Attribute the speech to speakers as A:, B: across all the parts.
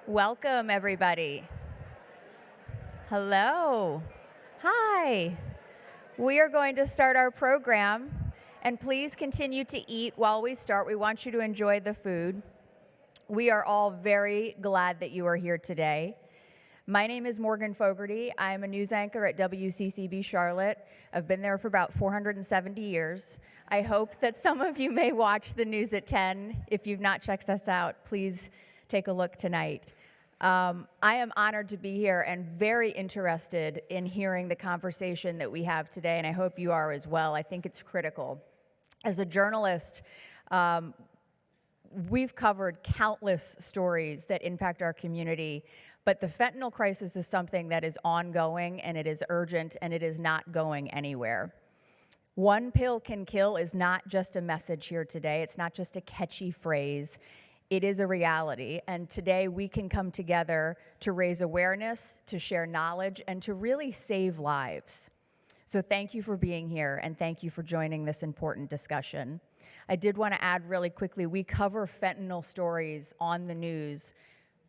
A: Welcome, everybody. Hello. Hi. We are going to start our program, and please continue to eat while we start. We want you to enjoy the food. We are all very glad that you are here today. My name is Morgan Fogarty. I'm a news anchor at WCCB Charlotte. I've been there for about 470 years. I hope that some of you may watch the news at 10. If you've not checked us out, please take a look tonight. I am honored to be here and very interested in hearing the conversation that we have today, and I hope you are as well. I think it's critical. As a journalist, we've covered countless stories that impact our community, but the fentanyl crisis is something that is ongoing, and it is urgent, and it is not going anywhere. One pill can kill is not just a message here today. It's not just a catchy phrase. It is a reality, and today we can come together to raise awareness, to share knowledge, and to really save lives. So thank you for being here, and thank you for joining this important discussion. I did want to add really quickly, we cover fentanyl stories on the news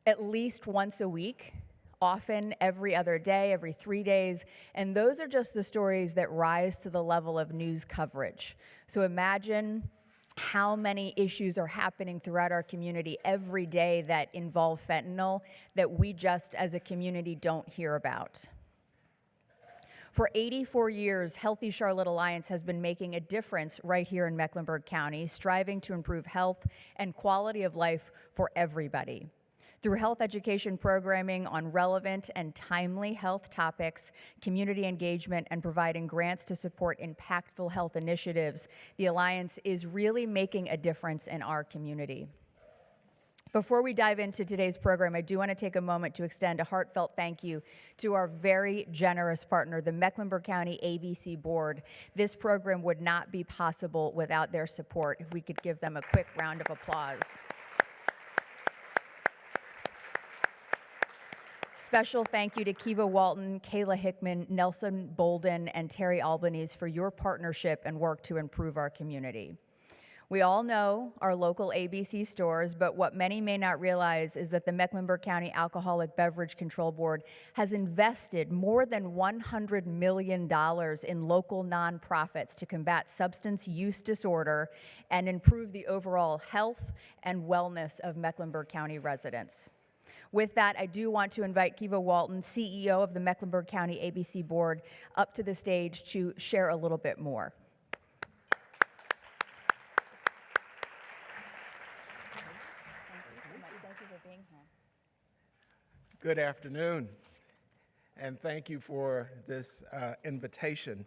A: at least once a week, often every other day, every 3 days, and those are just the stories that rise to the level of news coverage. So imagine how many issues are happening throughout our community every day that involve fentanyl that we just as a community don't hear about. For 84 years, Healthy Charlotte Alliance has been making a difference right here in Mecklenburg County, striving to improve health and quality of life for everybody. Through health education programming on relevant and timely health topics, community engagement, and providing grants to support impactful health initiatives, the Alliance is really making a difference in our community. Before we dive into today's program, I do want to take a moment to extend a heartfelt thank you to our very generous partner, the Mecklenburg County ABC Board. This program would not be possible without their support. If we could give them a quick round of applause. Special thank you to Kiva Walton, Kayla Hickman, Nelson Bolden, and Terry Albanese for your partnership and work to improve our community. We all know our local ABC stores, but what many may not realize is that the Mecklenburg County Alcoholic Beverage Control Board has invested more than $100 million in local nonprofits to combat substance use disorder and improve the overall health and wellness of Mecklenburg County residents. With that, I do want to invite Kiva Walton, CEO of the Mecklenburg County ABC Board, up to the stage to share a little bit more. Thank you for being here.
B: Good afternoon, and thank you for this invitation.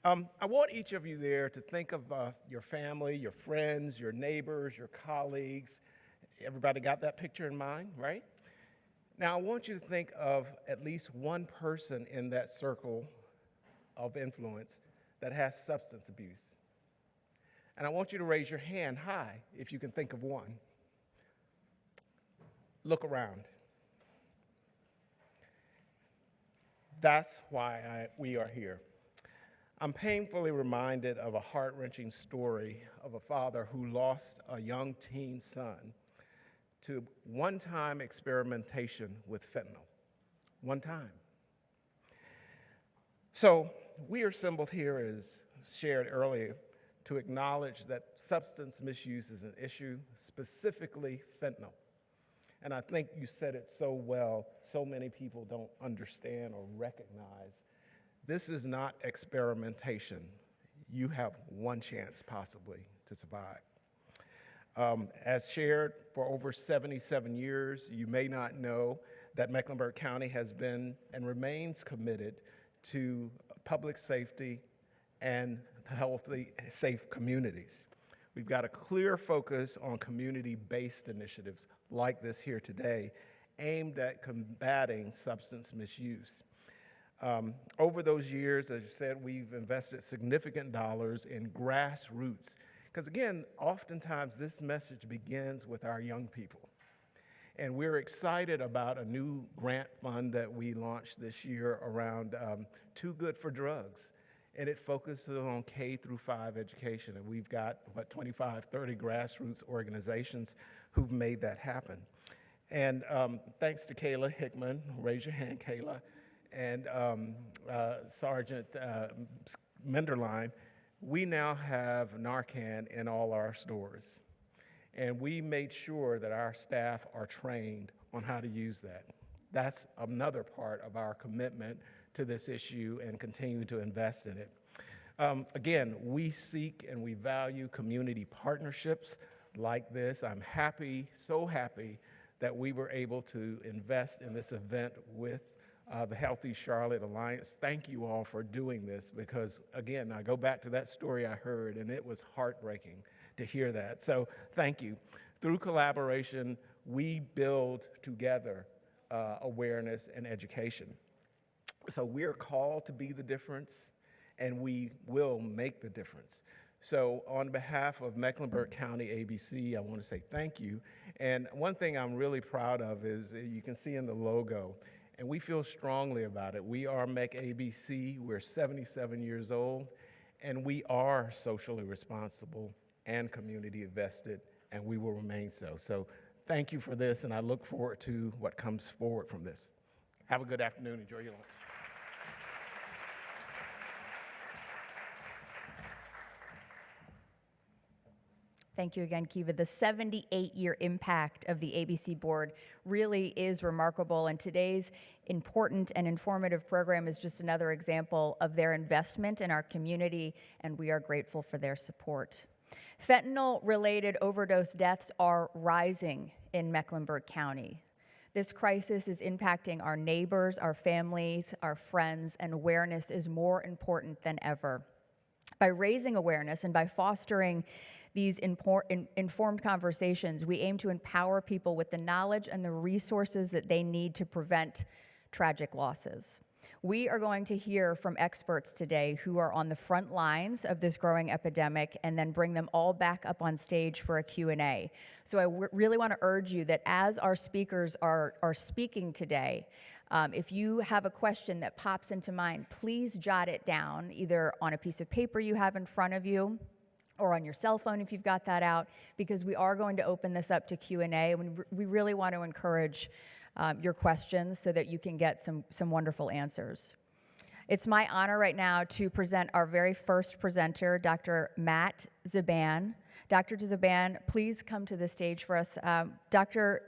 B: I want each of you there to think of your family, your friends, your neighbors, your colleagues. Everybody got that picture in mind, right? Now, I want you to think of at least one person in that circle of influence that has substance abuse. And I want you to raise your hand high if you can think of one. Look around. That's why we are here. I'm painfully reminded of a heart-wrenching story of a father who lost a young teen son to one-time experimentation with fentanyl. One time. So we are assembled here, as shared earlier, to acknowledge that substance misuse is an issue, specifically fentanyl. And I think you said it so well, so many people don't understand or recognize. This is not experimentation. You have one chance, possibly, to survive. As shared for over 77 years, you may not know that Mecklenburg County has been and remains committed to public safety and healthy, safe communities. We've got a clear focus on community-based initiatives like this here today, aimed at combating substance misuse. Over those years, as you said, we've invested significant dollars in grassroots. Because again, oftentimes this message begins with our young people. And we're excited about a new grant fund that we launched this year around Too Good for Drugs. And it focuses on K through 5 education. And we've got, 25, 30 grassroots organizations who've made that happen. And thanks to Kayla Hickman, raise your hand, Kayla, and Sergeant Menderline, we now have Narcan in all our stores. And we made sure that our staff are trained on how to use that. That's another part of our commitment to this issue and continue to invest in it. Again, we seek and we value community partnerships like this. I'm happy, so happy, that we were able to invest in this event with the Healthy Charlotte Alliance. Thank you all for doing this because, again, I go back to that story I heard, and it was heartbreaking to hear that. So thank you. Through collaboration, we build together awareness and education. So we're called to be the difference, and we will make the difference. So on behalf of Mecklenburg County ABC, I want to say thank you. And one thing I'm really proud of is you can see in the logo, and we feel strongly about it. We are MEC ABC, we're 77 years old, and we are socially responsible and community invested, and we will remain so. So thank you for this, and I look forward to what comes forward from this. Have a good afternoon. Enjoy your lunch.
A: Thank you again, Kiva. The 78-year impact of the ABC board really is remarkable, and today's important and informative program is just another example of their investment in our community, and we are grateful for their support. Fentanyl-related overdose deaths are rising in Mecklenburg County. This crisis is impacting our neighbors, our families, our friends, and awareness is more important than ever. By raising awareness and by fostering these informed conversations, we aim to empower people with the knowledge and the resources that they need to prevent tragic losses. We are going to hear from experts today who are on the front lines of this growing epidemic and then bring them all back up on stage for a Q&A. So I really want to urge you that as our speakers are speaking today, if you have a question that pops into mind, please jot it down, either on a piece of paper you have in front of you, or on your cell phone if you've got that out, because we are going to open this up to Q&A, and we really want to encourage your questions so that you can get some wonderful answers. It's my honor right now to present our very first presenter, Dr. Matt Zaban. Dr. Zaban, please come to the stage for us. Dr.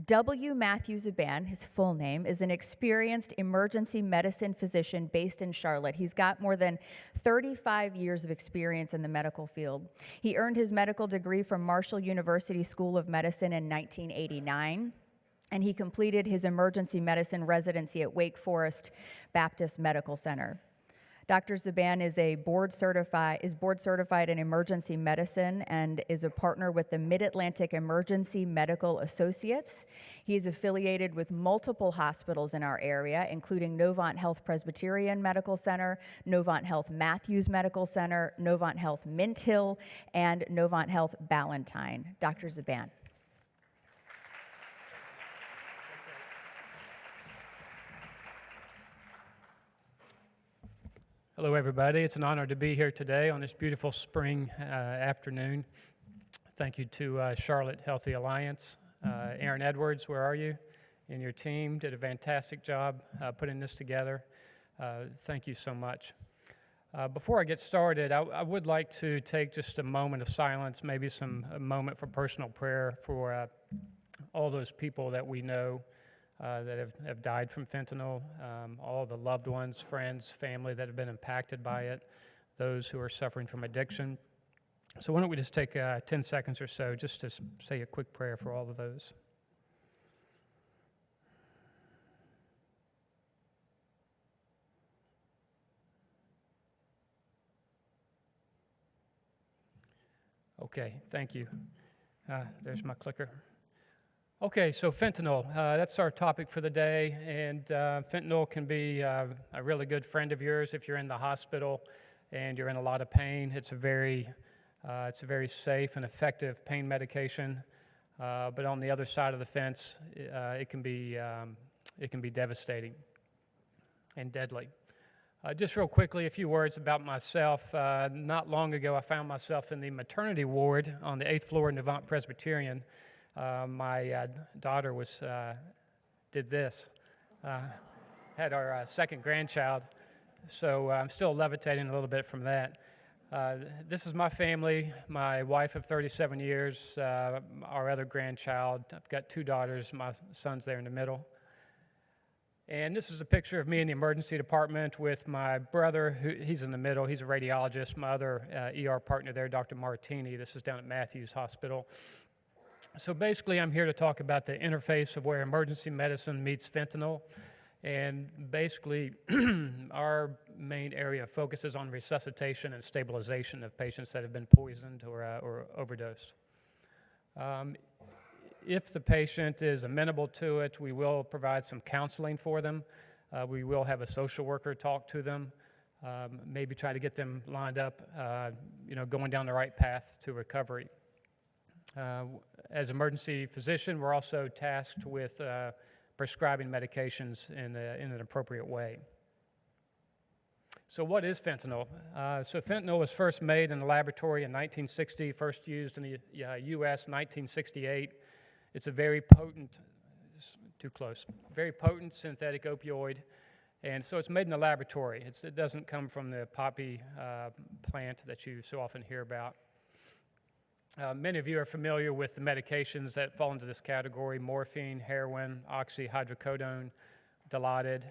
A: W. Matthew Zaban, his full name, is an experienced emergency medicine physician based in Charlotte. He's got more than 35 years of experience in the medical field. He earned his medical degree from Marshall University School of Medicine in 1989, and he completed his emergency medicine residency at Wake Forest Baptist Medical Center. Dr. Zaban is board certified in emergency medicine and is a partner with the Mid-Atlantic Emergency Medical Associates. He is affiliated with multiple hospitals in our area, including Novant Health Presbyterian Medical Center, Novant Health Matthews Medical Center, Novant Health Mint Hill, and Novant Health Ballantyne. Dr. Zaban.
C: Hello, everybody. It's an honor to be here today on this beautiful spring afternoon. Thank you to Charlotte Healthy Alliance. Aaron Edwards, where are you? And your team did a fantastic job putting this together. Thank you so much. Before I get started, I would like to take just a moment of silence, maybe a moment for personal prayer for all those people that we know that have died from fentanyl, all the loved ones, friends, family that have been impacted by it, those who are suffering from addiction. So why don't we just take 10 seconds or so just to say a quick prayer for all of those. Okay, thank you. There's my clicker. Okay, so fentanyl, that's our topic for the day, and fentanyl can be a really good friend of yours if you're in the hospital and you're in a lot of pain. It's a very safe and effective pain medication, but on the other side of the fence, it can be devastating and deadly. Just real quickly, a few words about myself. Not long ago, I found myself in the maternity ward on the 8th floor of Novant Presbyterian. My daughter did this, had our second grandchild, so I'm still levitating a little bit from that. This is my family, my wife of 37 years, our other grandchild. I've got 2 daughters, my son's there in the middle. And this is a picture of me in the emergency department with my brother, he's in the middle, he's a radiologist, my other ER partner there, Dr. Martini. This is down at Matthews Hospital. So basically, I'm here to talk about the interface of where emergency medicine meets fentanyl. And basically, our main area of focus is on resuscitation and stabilization of patients that have been poisoned or overdosed. If the patient is amenable to it, we will provide some counseling for them. We will have a social worker talk to them, maybe try to get them lined up, going down the right path to recovery. As emergency physician, we're also tasked with prescribing medications in an appropriate way. So what is fentanyl? So fentanyl was first made in the laboratory in 1960, first used in the U.S. 1968. It's a very potent, very potent synthetic opioid, and so it's made in the laboratory. It doesn't come from the poppy plant that you so often hear about. Many of you are familiar with the medications that fall into this category: morphine, heroin, oxyhydrocodone, Dilaudid.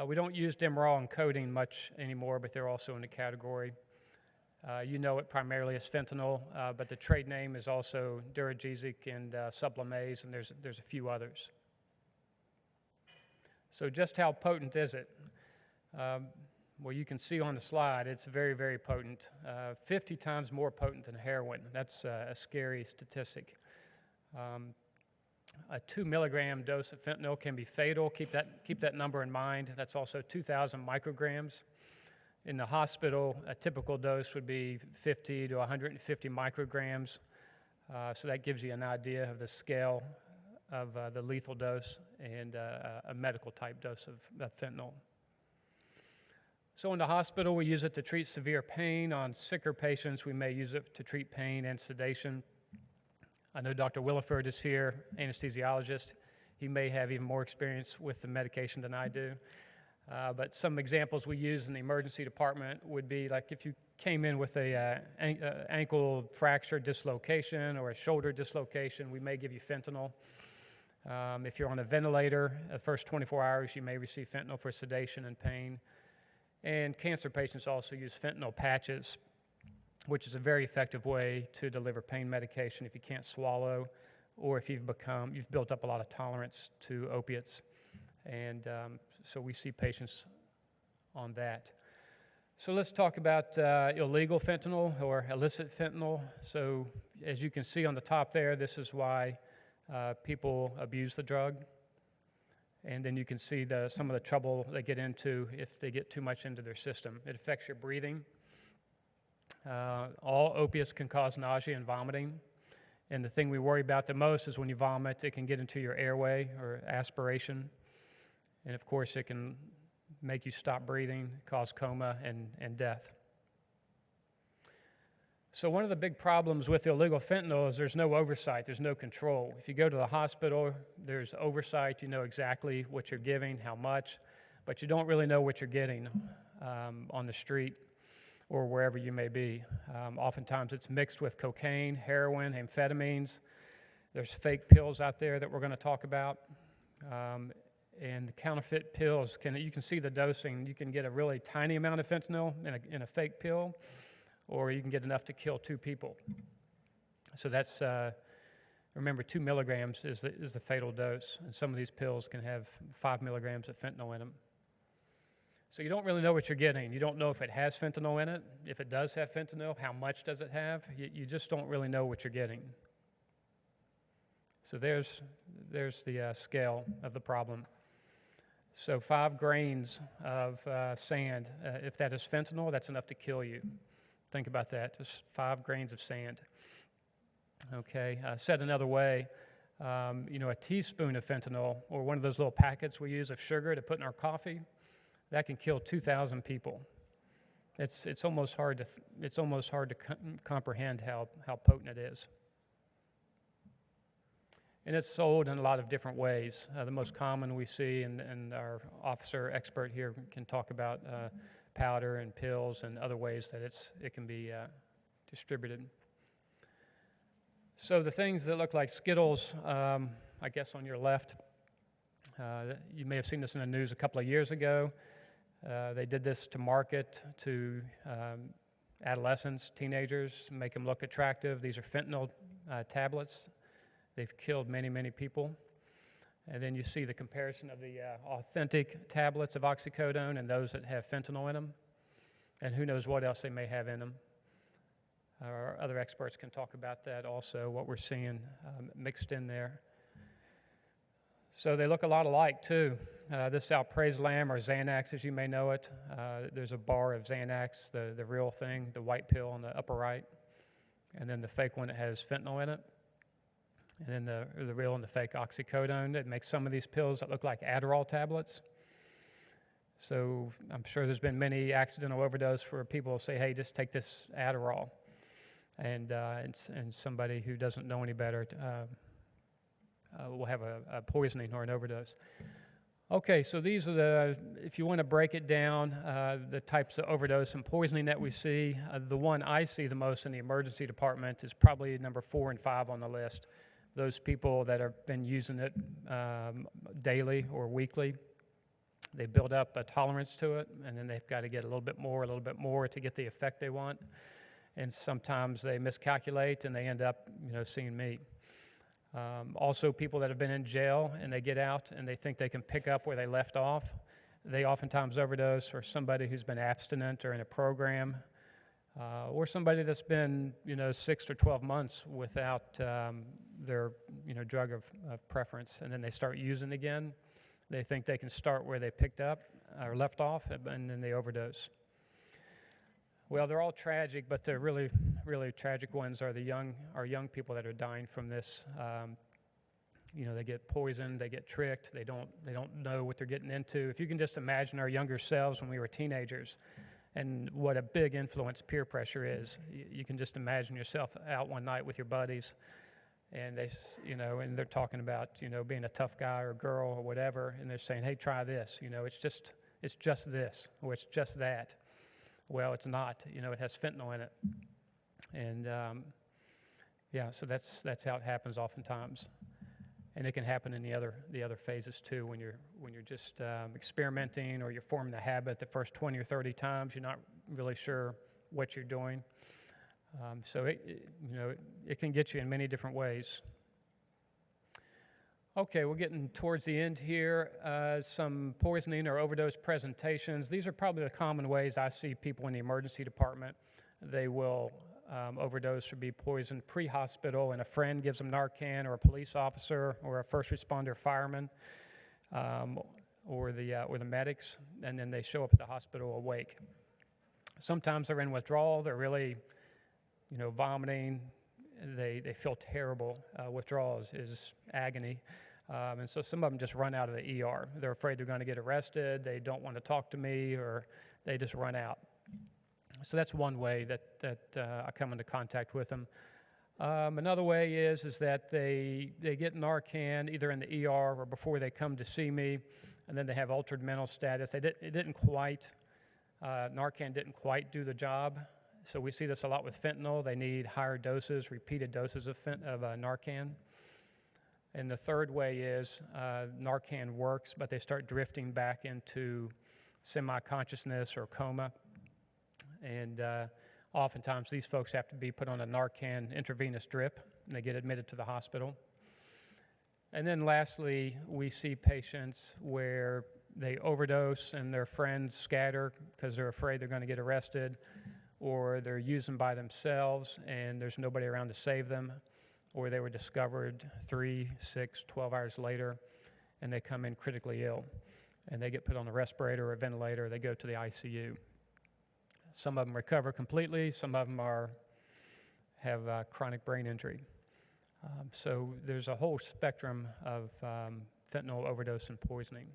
C: We don't use Demerol and codeine much anymore, but they're also in the category. You know it primarily as fentanyl, but the trade name is also Duragesic and Sublimase, and there's a few others. So just how potent is it? Well, you can see on the slide, it's very, very potent, 50 times more potent than heroin. That's a scary statistic. A 2 milligram dose of fentanyl can be fatal. Keep that number in mind. That's also 2,000 micrograms. In the hospital, a typical dose would be 50 to 150 micrograms. So that gives you an idea of the scale of the lethal dose and a medical type dose of fentanyl. So in the hospital, we use it to treat severe pain. On sicker patients, we may use it to treat pain and sedation. I know Dr. Williford is here, anesthesiologist. He may have even more experience with the medication than I do. But some examples we use in the emergency department would be like if you came in with a ankle fracture dislocation or a shoulder dislocation, we may give you fentanyl. If you're on a ventilator, the first 24 hours, you may receive fentanyl for sedation and pain. And cancer patients also use fentanyl patches, which is a very effective way to deliver pain medication if you can't swallow or if you've built up a lot of tolerance to opiates. And so we see patients on that. So let's talk about illegal fentanyl or illicit fentanyl. So as you can see on the top there, this is why people abuse the drug. And then you can see some of the trouble they get into if they get too much into their system. It affects your breathing. All opiates can cause nausea and vomiting. And the thing we worry about the most is when you vomit, it can get into your airway or aspiration. And of course, it can make you stop breathing, cause coma and death. So one of the big problems with illegal fentanyl is there's no oversight, there's no control. If you go to the hospital, there's oversight, you know exactly what you're giving, how much, but you don't really know what you're getting on the street or wherever you may be. Oftentimes it's mixed with cocaine, heroin, amphetamines. There's fake pills out there that we're going to talk about. And the counterfeit pills, you can see the dosing. You can get a really tiny amount of fentanyl in a fake pill, or you can get enough to kill 2 people. So that's, remember, 2 milligrams is the fatal dose, and some of these pills can have 5 milligrams of fentanyl in them. So you don't really know what you're getting. You don't know if it has fentanyl in it. If it does have fentanyl, how much does it have? You just don't really know what you're getting. So there's the scale of the problem. So 5 grains of sand, if that is fentanyl, that's enough to kill you. Think about that, just 5 grains of sand. Okay, said another way, a teaspoon of fentanyl or one of those little packets we use of sugar to put in our coffee, that can kill 2,000 people. It's almost hard to comprehend how potent it is. And it's sold in a lot of different ways. The most common we see, and our officer expert here can talk about powder and pills and other ways that it can be distributed. So the things that look like Skittles, I guess on your left, you may have seen this in the news a couple of years ago. They did this to market to adolescents, teenagers, make them look attractive. These are fentanyl tablets. They've killed many, many people. And then you see the comparison of the authentic tablets of oxycodone and those that have fentanyl in them. And who knows what else they may have in them. Our other experts can talk about that also, what we're seeing mixed in there. So they look a lot alike, too. This alprazolam, or Xanax, as you may know it. There's a bar of Xanax, the real thing, the white pill on the upper right. And then the fake one that has fentanyl in it. And then the real and the fake oxycodone. It makes some of these pills that look like Adderall tablets. So I'm sure there's been many accidental overdose where people say, hey, just take this Adderall. And somebody who doesn't know any better will have a poisoning or an overdose. Okay, so these are if you want to break it down, the types of overdose and poisoning that we see. The one I see the most in the emergency department is probably number 4 and 5 on the list. Those people that have been using it daily or weekly, they build up a tolerance to it, and then they've got to get a little bit more to get the effect they want. And sometimes they miscalculate and they end up, seeing me. Also, people that have been in jail and they get out and they think they can pick up where they left off, they oftentimes overdose, or somebody who's been abstinent or in a program, or somebody that's been, 6 or 12 months without their, drug of preference, and then they start using again. They think they can start where they picked up or left off, and then they overdose. Well, they're all tragic, but the really, really tragic ones are young people that are dying from this. They get poisoned, they get tricked, they don't know what they're getting into. If you can just imagine our younger selves when we were teenagers, and what a big influence peer pressure is. You can just imagine yourself out one night with your buddies, and and they're talking about, being a tough guy or girl or whatever, and they're saying, hey, try this. It's just this, or it's just that. Well, it's not. It has fentanyl in it, and so that's how it happens oftentimes, and it can happen in the other phases too. When you're just experimenting, or you're forming the habit the first 20 or 30 times, you're not really sure what you're doing. So it can get you in many different ways. Okay, we're getting towards the end here. Some poisoning or overdose presentations. These are probably the common ways I see people in the emergency department. They will overdose or be poisoned pre-hospital, and a friend gives them Narcan, or a police officer, or a first responder fireman, or the medics, and then they show up at the hospital awake. Sometimes they're in withdrawal. They're really, vomiting. They feel terrible. Withdrawal is agony. And so some of them just run out of the ER. They're afraid they're going to get arrested. They don't want to talk to me, or they just run out. So that's one way that I come into contact with them. Another way is that they get Narcan either in the ER or before they come to see me, and then they have altered mental status. Narcan didn't quite do the job. So we see this a lot with fentanyl. They need higher doses, repeated doses of Narcan. And the third way is Narcan works, but they start drifting back into semi-consciousness or coma. And oftentimes these folks have to be put on a Narcan intravenous drip, and they get admitted to the hospital. And then lastly, we see patients where they overdose and their friends scatter because they're afraid they're going to get arrested, or they're using by themselves and there's nobody around to save them, or they were discovered 3, 6, 12 hours later, and they come in critically ill, and they get put on a respirator or a ventilator. They go to the ICU. Some of them recover completely. Some of them have chronic brain injury. So there's a whole spectrum of fentanyl overdose and poisoning.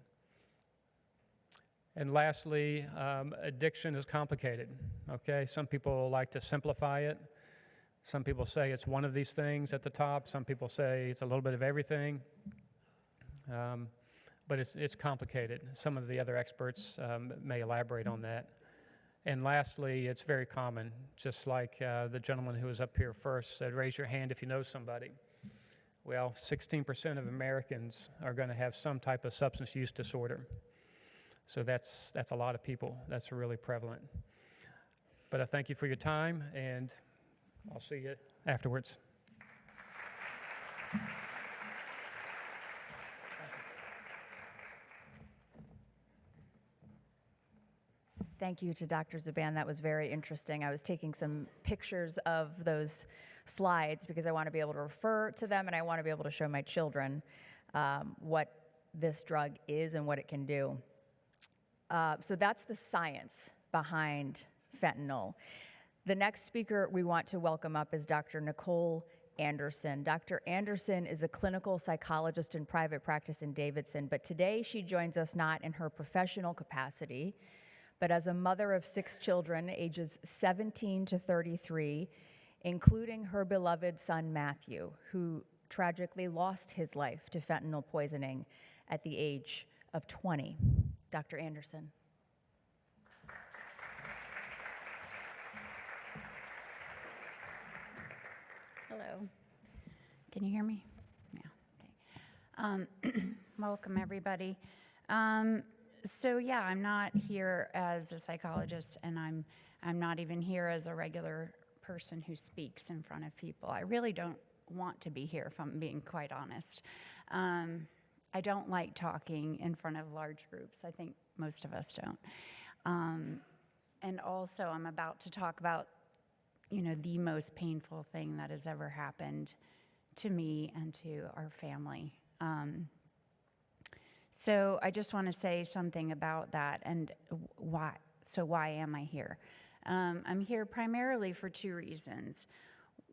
C: And lastly, addiction is complicated, okay? Some people like to simplify it. Some people say it's one of these things at the top. Some people say it's a little bit of everything. But it's complicated. Some of the other experts may elaborate on that. And lastly, it's very common, just like the gentleman who was up here first said, raise your hand if you know somebody. Well, 16% of Americans are going to have some type of substance use disorder. So that's a lot of people. That's really prevalent. But I thank you for your time, and I'll see you afterwards.
A: Thank you to Dr. Zuban. That was very interesting. I was taking some pictures of those slides because I want to be able to refer to them, and I want to be able to show my children what this drug is and what it can do. So that's the science behind fentanyl. The next speaker we want to welcome up is Dr. Nicole Anderson. Dr. Anderson is a clinical psychologist in private practice in Davidson, but today she joins us not in her professional capacity, but as a mother of 6 children, ages 17 to 33, including her beloved son Matthew, who tragically lost his life to fentanyl poisoning at the age of 20. Dr. Anderson.
D: Hello. Can you hear me? Yeah. Okay. Welcome, everybody. So yeah, I'm not here as a psychologist, and I'm not even here as a regular person who speaks in front of people. I really don't want to be here, if I'm being quite honest. I don't like talking in front of large groups. I think most of us don't. And also, I'm about to talk about, the most painful thing that has ever happened to me and to our family. So I just want to say something about that and why. So why am I here? I'm here primarily for 2 reasons.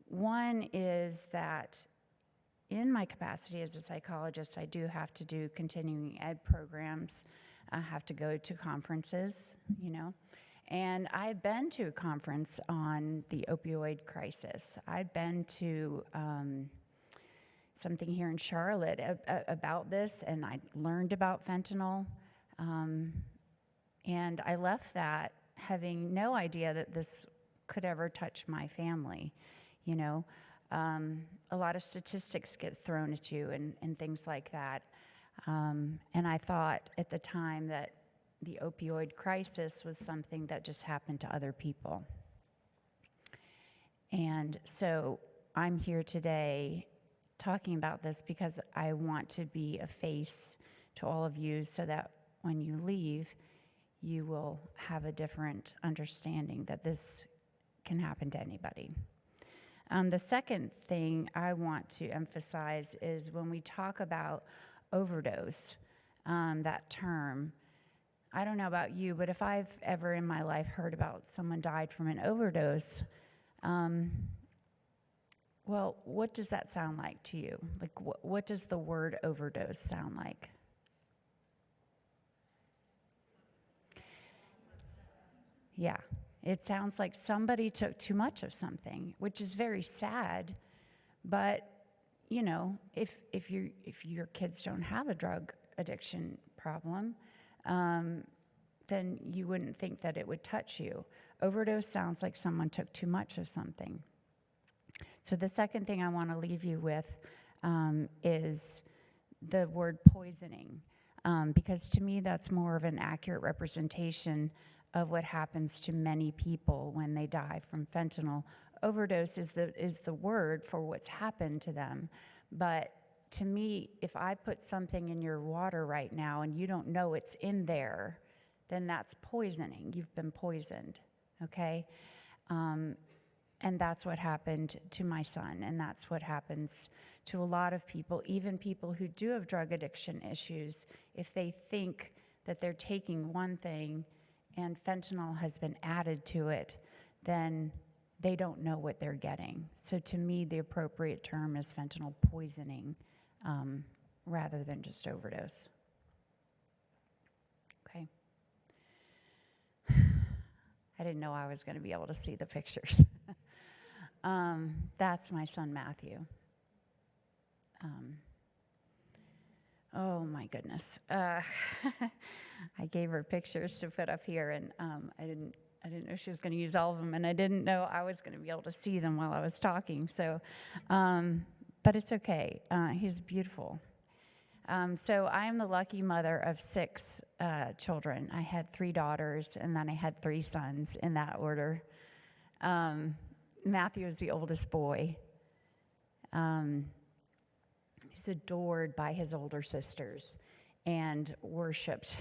D: One is that in my capacity as a psychologist, I do have to do continuing ed programs. I have to go to conferences, And I've been to a conference on the opioid crisis. I've been to something here in Charlotte about this, and I learned about fentanyl. And I left that having no idea that this could ever touch my family, A lot of statistics get thrown at you and things like that. And I thought at the time that the opioid crisis was something that just happened to other people. And so I'm here today talking about this because I want to be a face to all of you so that when you leave, you will have a different understanding that this can happen to anybody. The second thing I want to emphasize is when we talk about overdose, that term, I don't know about you, but if I've ever in my life heard about someone died from an overdose, well, what does that sound like to you? Like, what does the word overdose sound like? Yeah, it sounds like somebody took too much of something, which is very sad. But, if your kids don't have a drug addiction problem, then you wouldn't think that it would touch you. Overdose sounds like someone took too much of something. So the second thing I want to leave you with is the word poisoning, because to me that's more of an accurate representation of what happens to many people when they die from fentanyl. Overdose is the word for what's happened to them. But to me, if I put something in your water right now and you don't know it's in there, then that's poisoning. You've been poisoned, okay? And that's what happened to my son, and that's what happens to a lot of people, even people who do have drug addiction issues. If they think that they're taking one thing and fentanyl has been added to it, then they don't know what they're getting. So to me, the appropriate term is fentanyl poisoning rather than just overdose. Okay. I didn't know I was going to be able to see the pictures. That's my son, Matthew. Oh my goodness. I gave her pictures to put up here, and I didn't know she was going to use all of them, and I didn't know I was going to be able to see them while I was talking. So, but it's okay. He's beautiful. So I am the lucky mother of 6 children. I had 3 daughters, and then I had 3 sons in that order. Matthew is the oldest boy. He's adored by his older sisters and worshipped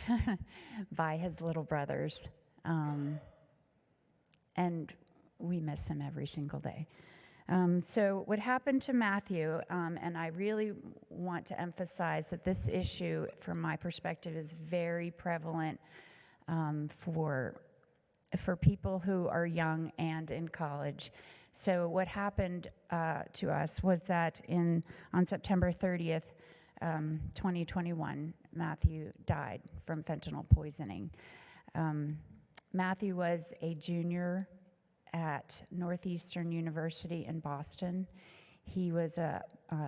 D: by his little brothers. And we miss him every single day. So what happened to Matthew, and I really want to emphasize that this issue, from my perspective, is very prevalent for people who are young and in college. So what happened to us was that on September 30th, 2021, Matthew died from fentanyl poisoning. Matthew was a junior at Northeastern University in Boston. He was a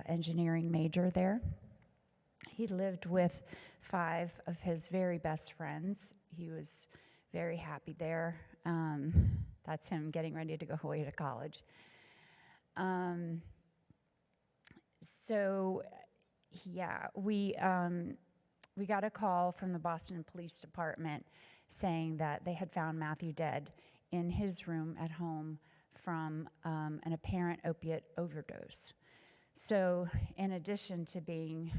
D: engineering major there. He lived with 5 of his very best friends. He was very happy there. That's him getting ready to go away to college. We got a call from the Boston Police Department saying that they had found Matthew dead in his room at home from an apparent opiate overdose. So in addition to being,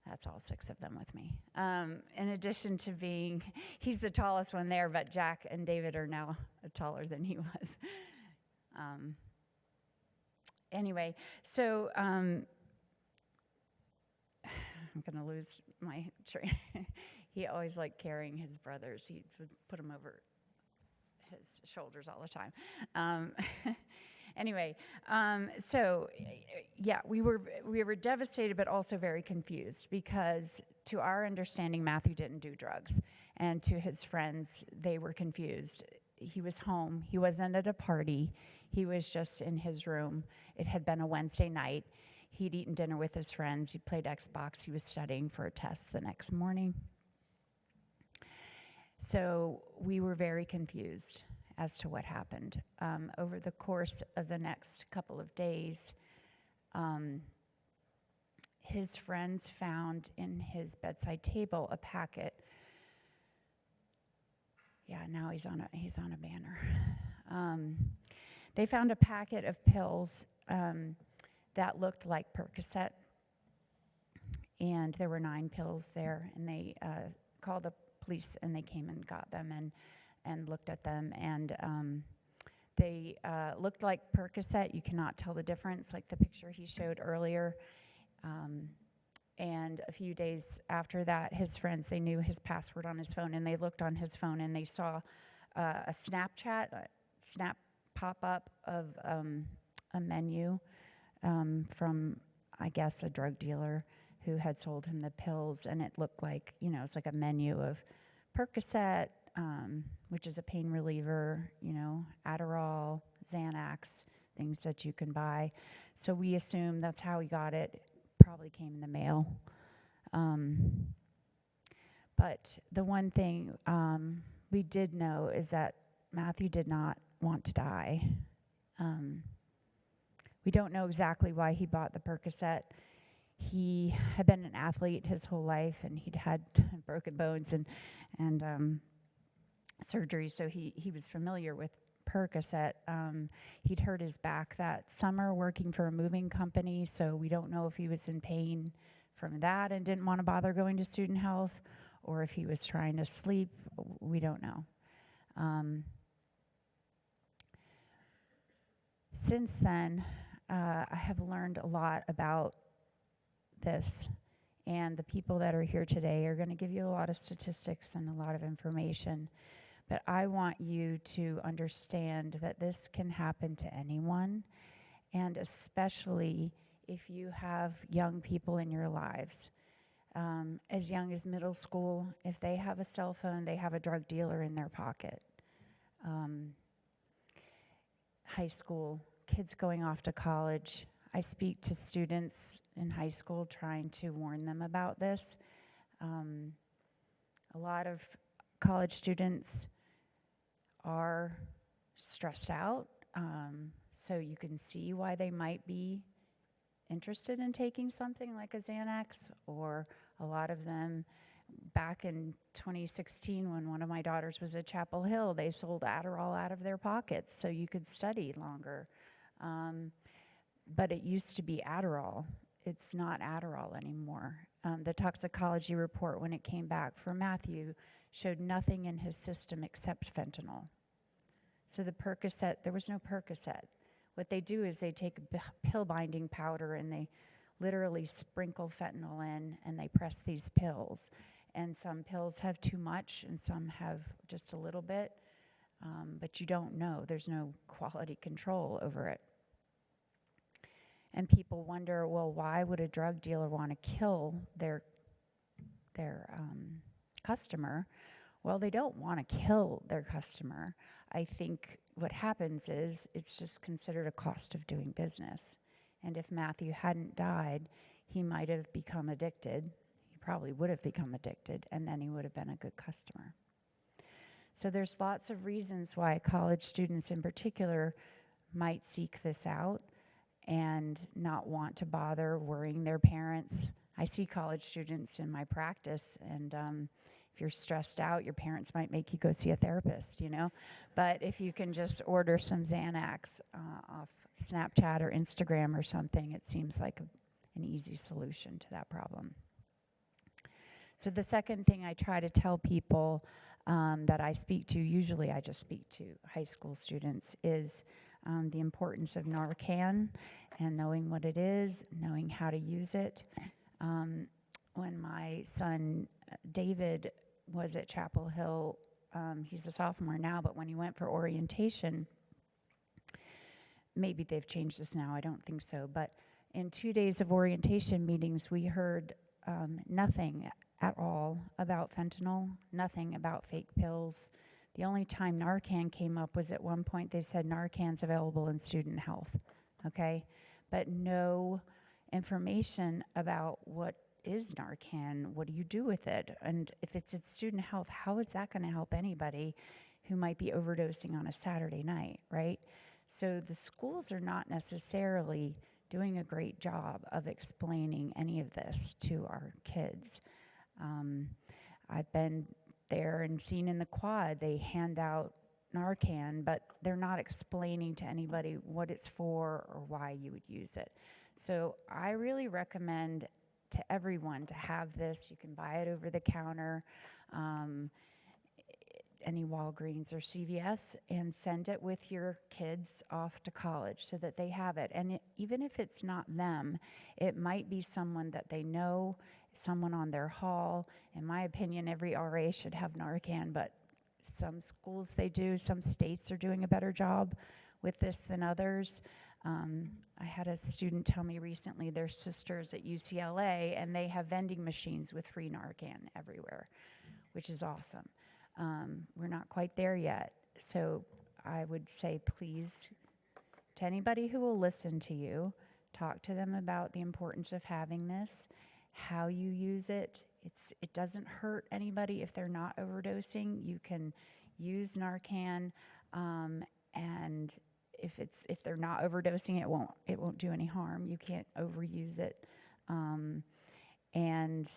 D: that's all 6 of them with me. In addition to being, he's the tallest one there, but Jack and David are now taller than he was. Anyway, so I'm going to lose my train. He always liked carrying his brothers. He would put them over his shoulders all the time. Anyway, we were devastated, but also very confused, because to our understanding, Matthew didn't do drugs, and to his friends, they were confused. He was home. He wasn't at a party. He was just in his room. It had been a Wednesday night. He'd eaten dinner with his friends. He played Xbox. He was studying for a test the next morning. So we were very confused as to what happened. Over the course of the next couple of days, his friends found in his bedside table a packet. Yeah, now he's on a banner. They found a packet of pills that looked like Percocet, and there were 9 pills there, and they called the police, and they came and got them and looked at them, and they looked like Percocet. You cannot tell the difference, like the picture he showed earlier. And a few days after that, his friends, they knew his password on his phone, and they looked on his phone, and they saw a snap pop-up of a menu from, I guess, a drug dealer who had sold him the pills, and it looked like, it's like a menu of Percocet, which is a pain reliever, Adderall, Xanax, things that you can buy. So we assume that's how he got it. It probably came in the mail. But the one thing we did know is that Matthew did not want to die. We don't know exactly why he bought the Percocet. He had been an athlete his whole life, and he'd had broken bones and surgery, so he was familiar with Percocet. He'd hurt his back that summer working for a moving company, so we don't know if he was in pain from that and didn't want to bother going to student health, or if he was trying to sleep. We don't know. Since then, I have learned a lot about this, and the people that are here today are going to give you a lot of statistics and a lot of information, but I want you to understand that this can happen to anyone, and especially if you have young people in your lives. As young as middle school, if they have a cell phone, they have a drug dealer in their pocket. High school, kids going off to college, I speak to students in high school trying to warn them about this. A lot of college students are stressed out, so you can see why they might be interested in taking something like a Xanax, or a lot of them. Back in 2016, when one of my daughters was at Chapel Hill, they sold Adderall out of their pockets so you could study longer. But it used to be Adderall. It's not Adderall anymore. The toxicology report, when it came back for Matthew, showed nothing in his system except fentanyl. So the Percocet, there was no Percocet. What they do is they take a pill binding powder and they literally sprinkle fentanyl in, and they press these pills. And some pills have too much and some have just a little bit, but you don't know. There's no quality control over it. And people wonder, well, why would a drug dealer want to kill their customer? Well, they don't want to kill their customer. I think what happens is it's just considered a cost of doing business. And if Matthew hadn't died, he might have become addicted. He probably would have become addicted, and then he would have been a good customer. So there's lots of reasons why college students in particular might seek this out and not want to bother worrying their parents. I see college students in my practice, and if you're stressed out, your parents might make you go see a therapist, you know? But if you can just order some Xanax off Snapchat or Instagram or something, it seems like an easy solution to that problem. So the second thing I try to tell people that I speak to, usually I just speak to high school students, is the importance of Narcan and knowing what it is, knowing how to use it. When my son David was at Chapel Hill, he's a sophomore now, but when he went for orientation, maybe they've changed this now, I don't think so, but in 2 days of orientation meetings, we heard nothing at all about fentanyl, nothing about fake pills. The only time Narcan came up was at one point they said Narcan's available in student health, okay? But no information about what is Narcan, what do you do with it? And if it's at student health, how is that gonna help anybody who might be overdosing on a Saturday night, right? So the schools are not necessarily doing a great job of explaining any of this to our kids. I've been there and seen in the quad, they hand out Narcan, but they're not explaining to anybody what it's for or why you would use it. So I really recommend to everyone to have this. You can buy it over the counter, any Walgreens or CVS, and send it with your kids off to college so that they have it. And even if it's not them, it might be someone that they know, someone on their hall. In my opinion, every RA should have Narcan, but some schools they do, some states are doing a better job with this than others. I had a student tell me recently their sister's at UCLA and they have vending machines with free Narcan everywhere, which is awesome. We're not quite there yet, so I would say please, to anybody who will listen to you, talk to them about the importance of having this, how you use it. It doesn't hurt anybody if they're not overdosing. You can use Narcan, and if they're not overdosing, it won't do any harm. You can't overuse it, and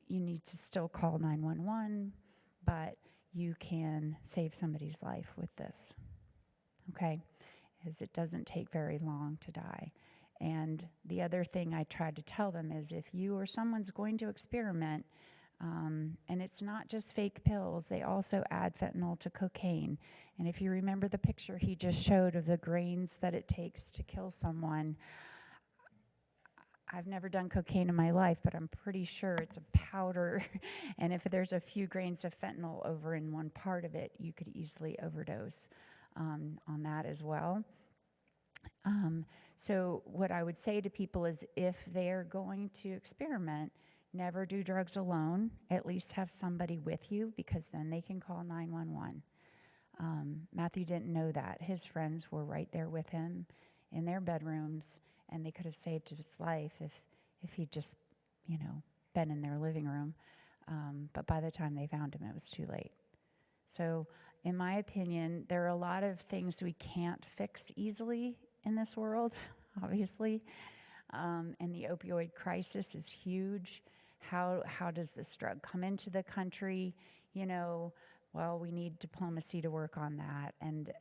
D: you need to still call 911, but you can save somebody's life with this. Okay, because it doesn't take very long to die. And the other thing I tried to tell them is if you or someone's going to experiment, and it's not just fake pills, they also add fentanyl to cocaine. And if you remember the picture he just showed of the grains that it takes to kill someone, I've never done cocaine in my life, but I'm pretty sure it's a powder. And if there's a few grains of fentanyl over in one part of it, you could easily overdose on that as well. So what I would say to people is if they're going to experiment, never do drugs alone. At least have somebody with you, because then they can call 911. Matthew didn't know that. His friends were right there with him in their bedrooms, and they could have saved his life if he'd just, been in their living room. But by the time they found him, it was too late. So, in my opinion, there are a lot of things we can't fix easily in this world, obviously. And the opioid crisis is huge. How does this drug come into the country? Well, we need diplomacy to work on that. And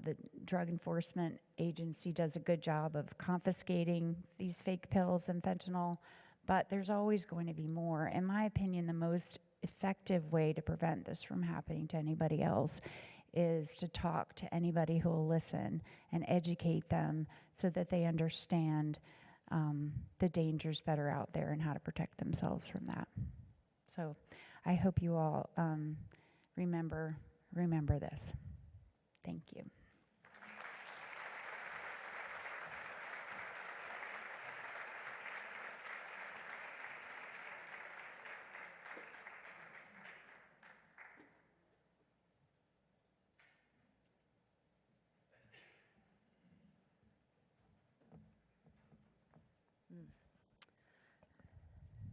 D: the Drug Enforcement Agency does a good job of confiscating these fake pills and fentanyl, but there's always going to be more. In my opinion, the most effective way to prevent this from happening to anybody else is to talk to anybody who will listen and educate them so that they understand the dangers that are out there and how to protect themselves from that. So I hope you all remember this. Thank you.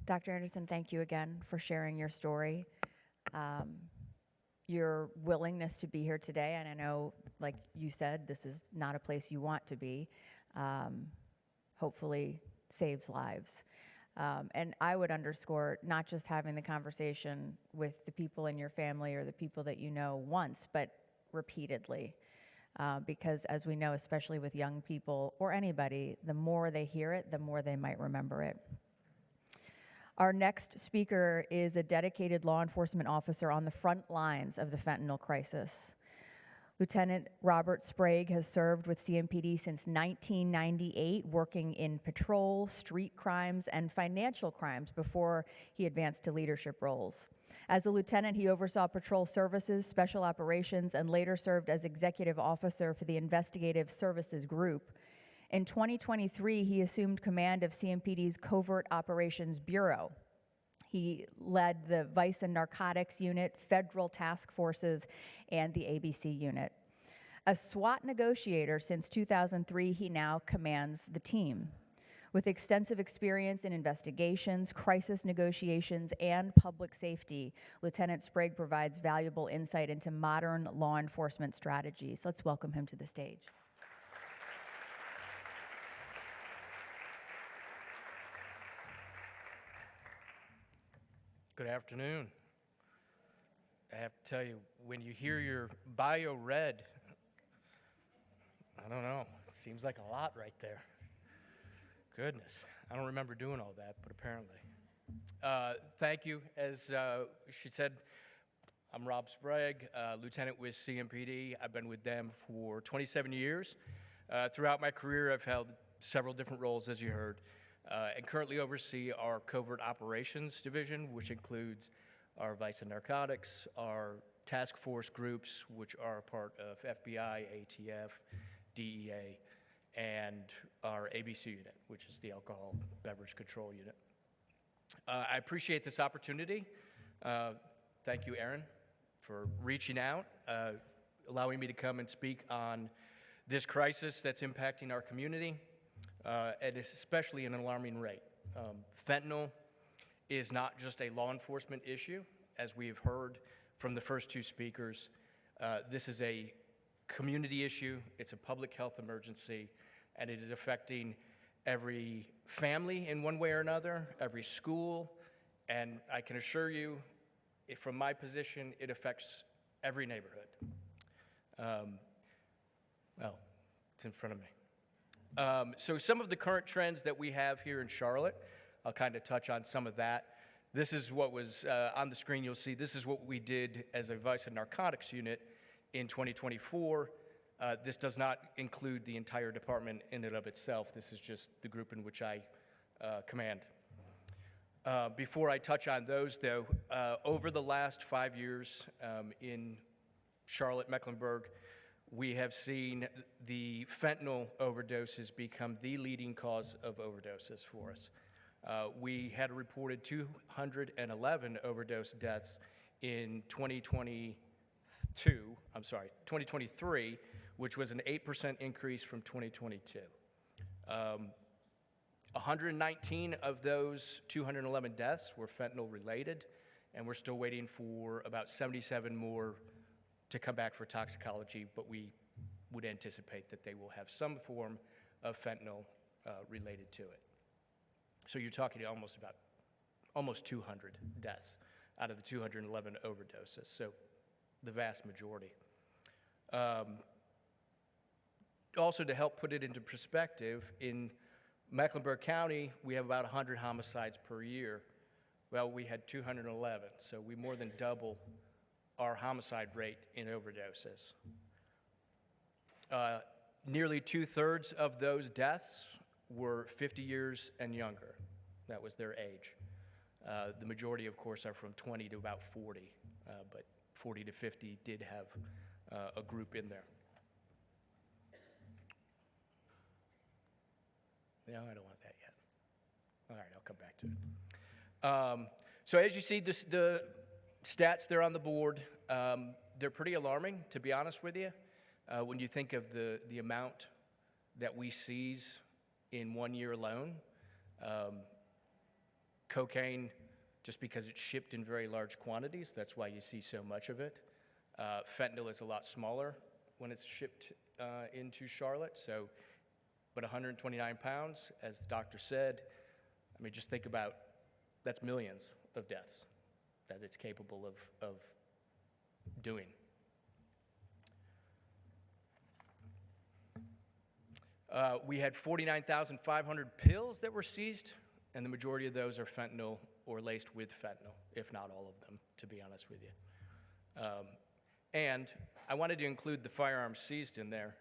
A: Dr. Anderson, thank you again for sharing your story. Your willingness to be here today, and I know, like you said, this is not a place you want to be, hopefully saves lives. And I would underscore not just having the conversation with the people in your family or the people that you know once, but repeatedly. Because as we know, especially with young people or anybody, the more they hear it, the more they might remember it. Our next speaker is a dedicated law enforcement officer on the front lines of the fentanyl crisis. Lieutenant Robert Sprague has served with CMPD since 1998, working in patrol, street crimes, and financial crimes before he advanced to leadership roles. As a lieutenant, he oversaw patrol services, special operations, and later served as executive officer for the Investigative Services Group. In 2023, he assumed command of CMPD's Covert Operations Bureau. He led the Vice and Narcotics Unit, Federal Task Forces, and the ABC Unit. A SWAT negotiator since 2003, he now commands the team. With extensive experience in investigations, crisis negotiations, and public safety, Lieutenant Sprague provides valuable insight into modern law enforcement strategies. Let's welcome him to the stage.
E: Good afternoon. I have to tell you, when you hear your bio read, I don't know, it seems like a lot right there. Goodness, I don't remember doing all that, but apparently. Thank you. As she said, I'm Rob Sprague, lieutenant with CMPD. I've been with them for 27 years. Throughout my career, I've held several different roles, as you heard. And currently oversee our Covert Operations Division, which includes our Vice and Narcotics, our task force groups, which are a part of FBI, ATF, DEA, and our ABC unit, which is the Alcohol Beverage Control Unit. I appreciate this opportunity. Thank you, Aaron, for reaching out, allowing me to come and speak on this crisis that's impacting our community. And especially at an alarming rate. Fentanyl is not just a law enforcement issue, as we have heard from the first two speakers. This is a community issue, it's a public health emergency, and it is affecting every family in one way or another, every school, and I can assure you, from my position, it affects every neighborhood. Well, it's in front of me. So some of the current trends that we have here in Charlotte, I'll kind of touch on some of that. This is what was on the screen. You'll see this is what we did as a Vice and Narcotics unit in 2024. This does not include the entire department in and of itself. This is just the group in which I command. Before I touch on those, though, over the last 5 years in Charlotte, Mecklenburg, we have seen the fentanyl overdoses become the leading cause of overdoses for us. We had reported 211 overdose deaths in 2023, which was an 8% increase from 2022. 119 of those 211 deaths were fentanyl related, and we're still waiting for about 77 more to come back for toxicology, but we would anticipate that they will have some form of fentanyl related to it. So you're talking almost 200 deaths out of the 211 overdoses, so the vast majority. Also, to help put it into perspective, in Mecklenburg County, we have about 100 homicides per year. Well, we had 211, so we more than double our homicide rate in overdoses. Nearly 2/3 of those deaths were 50 years and younger. That was their age. The majority, of course, are from 20 to about 40, but 40 to 50 did have a group in there. No, I don't want that yet. All right, I'll come back to it. So as you see, the stats there on the board, they're pretty alarming, to be honest with you. When you think of the amount that we seize in 1 year alone, cocaine, just because it's shipped in very large quantities, that's why you see so much of it. Fentanyl is a lot smaller when it's shipped into Charlotte, but 129 pounds, as the doctor said, I mean, just think about, that's millions of deaths that it's capable of doing. We had 49,500 pills that were seized, and the majority of those are fentanyl or laced with fentanyl, if not all of them, to be honest with you. And I wanted to include the firearms seized in there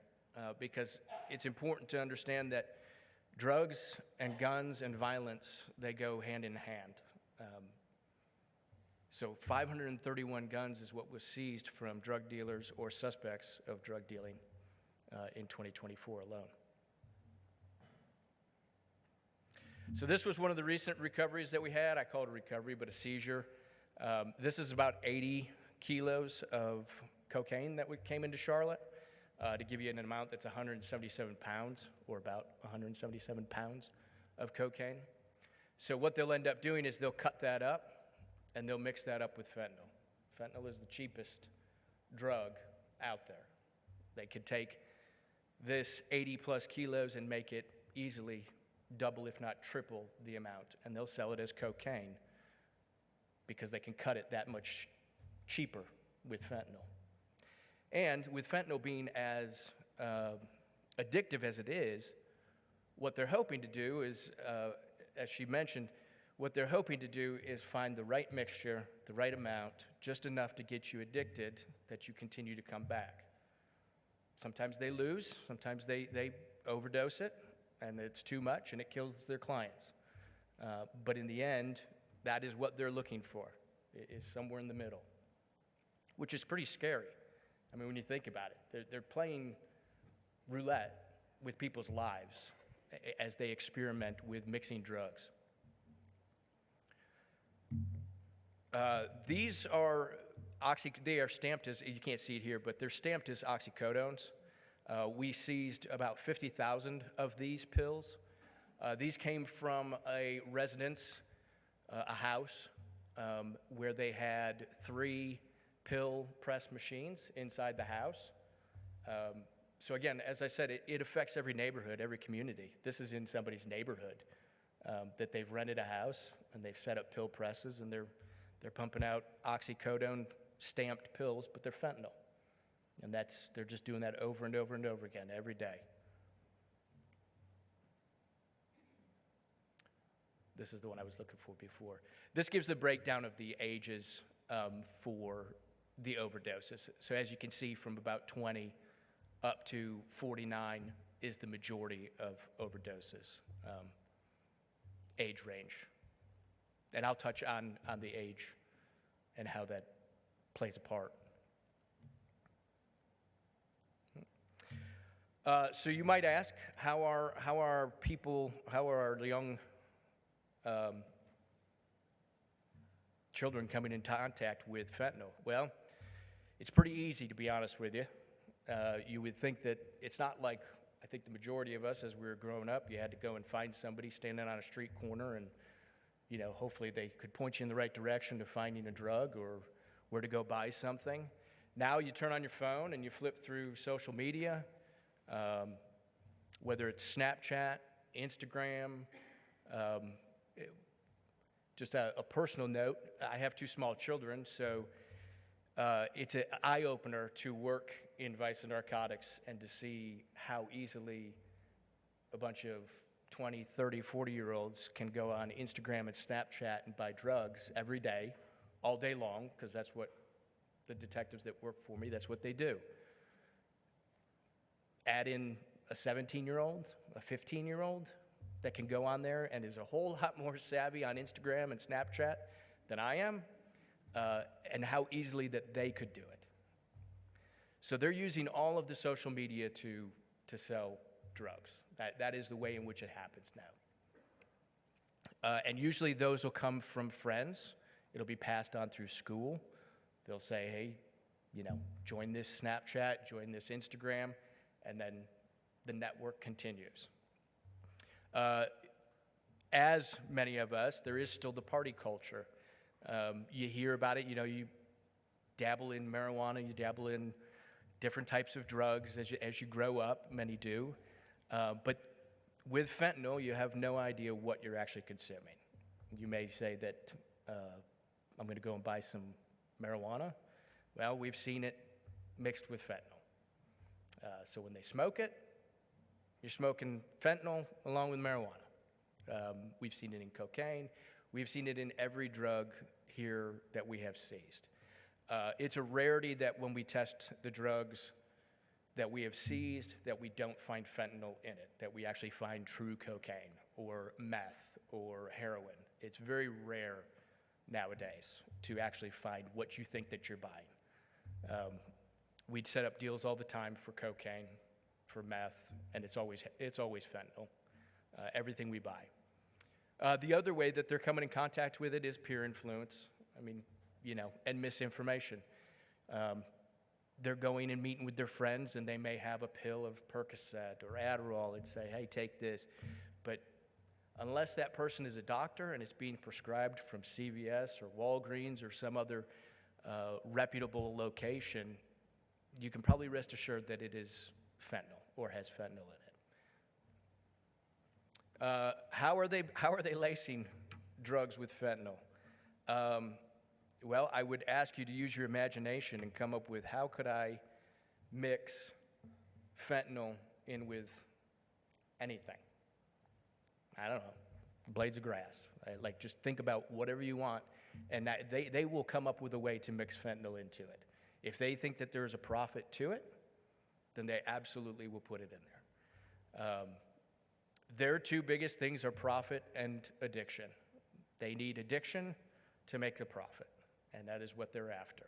E: because it's important to understand that drugs and guns and violence, they go hand in hand. So 531 guns is what was seized from drug dealers or suspects of drug dealing in 2024 alone. So this was one of the recent recoveries that we had. I call it a recovery, but a seizure. This is about 80 kilos of cocaine that came into Charlotte. To give you an amount, that's 177 pounds, or about 177 pounds of cocaine. So what they'll end up doing is they'll cut that up, and they'll mix that up with fentanyl. Fentanyl is the cheapest drug out there. They could take this 80 plus kilos and make it easily double, if not triple, the amount, and they'll sell it as cocaine because they can cut it that much cheaper with fentanyl. And with fentanyl being as addictive as it is, what they're hoping to do is, as she mentioned, what they're hoping to do is find the right mixture, the right amount, just enough to get you addicted that you continue to come back. Sometimes they lose, sometimes they overdose it, and it's too much, and it kills their clients. But in the end, that is what they're looking for, is somewhere in the middle, which is pretty scary. I mean, when you think about it, they're playing roulette with people's lives as they experiment with mixing drugs. These are they are stamped as, you can't see it here, but they're stamped as oxycodones. We seized about 50,000 of these pills. These came from a residence, a house, where they had 3 pill press machines inside the house. So again, as I said, it affects every neighborhood, every community. This is in somebody's neighborhood that they've rented a house and they've set up pill presses, and they're pumping out oxycodone stamped pills, but they're fentanyl. And they're just doing that over and over and over again every day. This is the one I was looking for before. This gives the breakdown of the ages for the overdoses. So as you can see, from about 20 up to 49 is the majority of overdoses, age range. And I'll touch on the age and how that plays a part. So you might ask, how are our young children coming in contact with fentanyl? Well, it's pretty easy, to be honest with you. You would think that it's not like, I think the majority of us as we were growing up, you had to go and find somebody standing on a street corner and, hopefully they could point you in the right direction to finding a drug or where to go buy something. Now you turn on your phone and you flip through social media, whether it's Snapchat, Instagram. Just a personal note, I have 2 small children, so it's an eye-opener to work in vice and narcotics and to see how easily a bunch of 20, 30, 40-year-olds can go on Instagram and Snapchat and buy drugs every day, all day long, because that's what the detectives that work for me, that's what they do. Add in a 17-year-old, a 15-year-old that can go on there and is a whole lot more savvy on Instagram and Snapchat than I am, and how easily that they could do it. So they're using all of the social media to sell drugs. That is the way in which it happens now. And usually those will come from friends. It'll be passed on through school. They'll say, hey, join this Snapchat, join this Instagram, and then the network continues. As many of us, there is still the party culture. You hear about it, you dabble in marijuana, you dabble in different types of drugs as you grow up, many do. But with fentanyl, you have no idea what you're actually consuming. You may say that I'm going to go and buy some marijuana. Well, we've seen it mixed with fentanyl. So when they smoke it, you're smoking fentanyl along with marijuana. We've seen it in cocaine. We've seen it in every drug here that we have seized. It's a rarity that when we test the drugs that we have seized, that we don't find fentanyl in it, that we actually find true cocaine or meth or heroin. It's very rare nowadays to actually find what you think that you're buying. We'd set up deals all the time for cocaine, for meth, and it's always fentanyl, everything we buy. The other way that they're coming in contact with it is peer influence, and misinformation. They're going and meeting with their friends, and they may have a pill of Percocet or Adderall and say, hey, take this. But unless that person is a doctor and it's being prescribed from CVS or Walgreens or some other reputable location, you can probably rest assured that it is fentanyl or has fentanyl in it. How are they lacing drugs with fentanyl? Well, I would ask you to use your imagination and come up with how could I mix fentanyl in with anything? I don't know, blades of grass. Like just think about whatever you want, and they will come up with a way to mix fentanyl into it. If they think that there's a profit to it, then they absolutely will put it in there. Their 2 biggest things are profit and addiction. They need addiction to make a profit, and that is what they're after.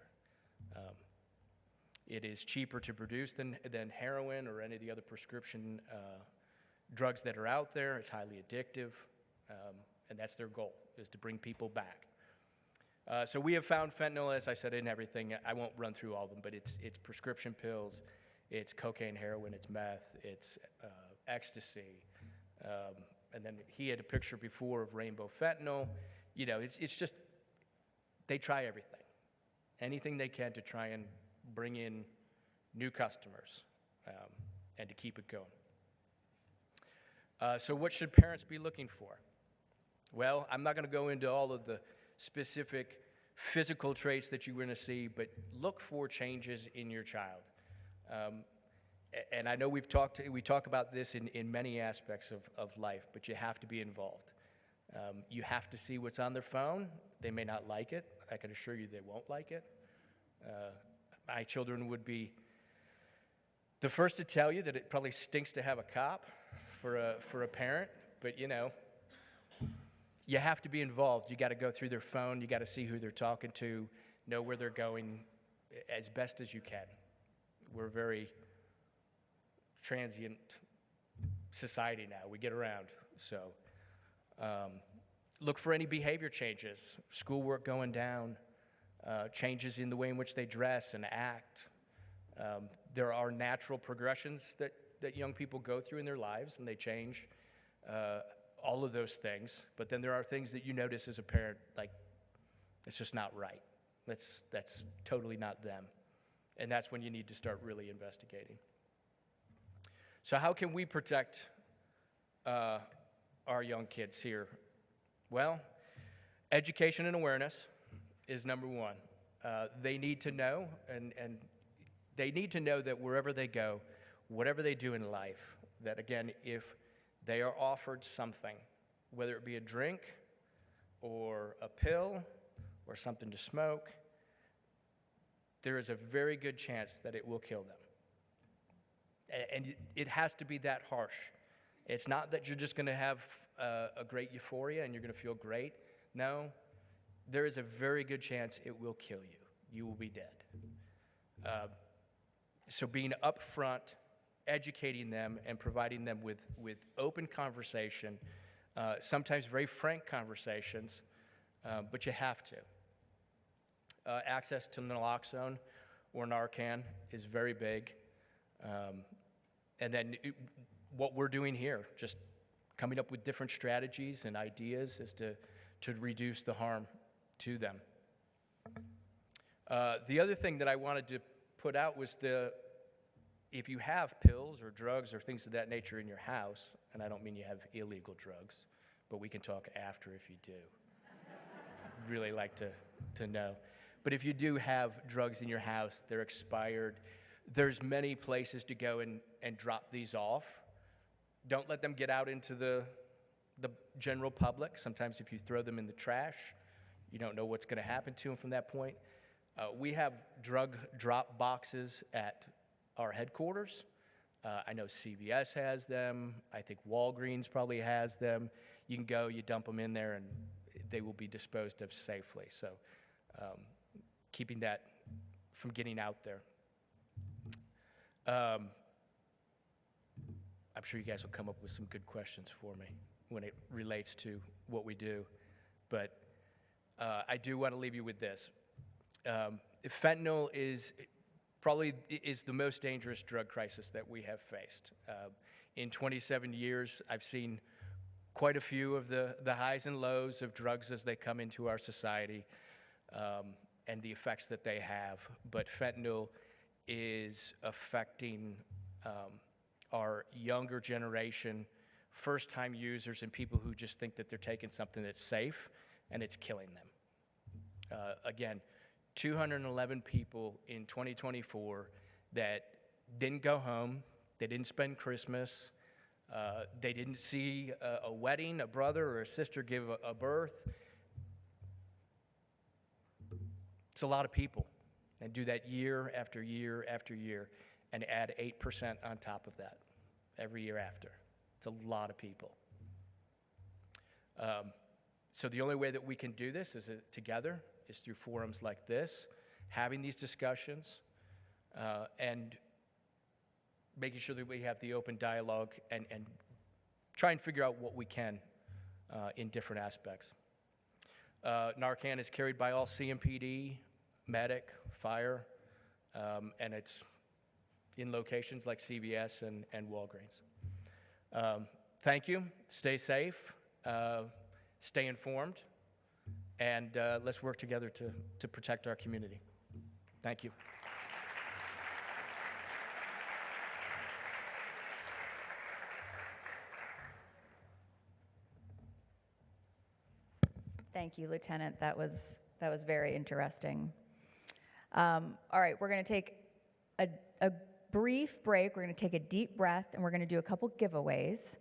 E: It is cheaper to produce than heroin or any of the other prescription drugs that are out there. It's highly addictive, and that's their goal, is to bring people back. So we have found fentanyl, as I said, in everything. I won't run through all of them, but it's prescription pills, it's cocaine, heroin, it's meth, it's ecstasy. And then he had a picture before of rainbow fentanyl. It's just, they try everything. Anything they can to try and bring in new customers and to keep it going. So what should parents be looking for? Well, I'm not going to go into all of the specific physical traits that you're going to see, but look for changes in your child. And I know we talk about this in many aspects of life, but you have to be involved. You have to see what's on their phone. They may not like it. I can assure you they won't like it. My children would be the first to tell you that it probably stinks to have a cop for a parent, but you have to be involved. You got to go through their phone. You got to see who they're talking to, know where they're going as best as you can. We're a very transient society now. We get around. So look for any behavior changes, schoolwork going down, changes in the way in which they dress and act. There are natural progressions that young people go through in their lives, and they change all of those things. But then there are things that you notice as a parent, like, it's just not right. That's totally not them. And that's when you need to start really investigating. So how can we protect our young kids here? Well, education and awareness is number one. They need to know, and they need to know that wherever they go, whatever they do in life, that again, if they are offered something, whether it be a drink or a pill or something to smoke, there is a very good chance that it will kill them. And it has to be that harsh. It's not that you're just going to have a great euphoria and you're going to feel great. No, there is a very good chance it will kill you. You will be dead. So being upfront, educating them, and providing them with open conversation, sometimes very frank conversations, but you have to. Access to naloxone or Narcan is very big. And then what we're doing here, just coming up with different strategies and ideas as to reduce the harm to them. The other thing that I wanted to put out was if you have pills or drugs or things of that nature in your house, and I don't mean you have illegal drugs, but we can talk after if you do. Really like to know. But if you do have drugs in your house, they're expired, there's many places to go and drop these off. Don't let them get out into the general public. Sometimes if you throw them in the trash, you don't know what's going to happen to them from that point. We have drug drop boxes at our headquarters. I know CVS has them. I think Walgreens probably has them. You can go, you dump them in there, and they will be disposed of safely. So keeping that from getting out there. I'm sure you guys will come up with some good questions for me when it relates to what we do. But I do want to leave you with this. Fentanyl is probably the most dangerous drug crisis that we have faced. In 27 years, I've seen quite a few of the highs and lows of drugs as they come into our society, and the effects that they have. But fentanyl is affecting our younger generation, first-time users, and people who just think that they're taking something that's safe, and it's killing them. Again, 211 people in 2024 that didn't go home, they didn't spend Christmas, they didn't see a wedding, a brother or a sister give a birth. It's a lot of people, and do that year after year after year, and add 8% on top of that every year after. It's a lot of people. So the only way that we can do this is together, is through forums like this, having these discussions, and making sure that we have the open dialogue and try and figure out what we can in different aspects. Narcan is carried by all CMPD, medic, fire, and it's in locations like CVS and Walgreens. Thank you. Stay safe. Stay informed. And let's work together to protect our community. Thank you.
A: Thank you, Lieutenant. That was very interesting. All right, we're going to take a brief break. We're going to take a deep breath, and we're going to do a couple giveaways.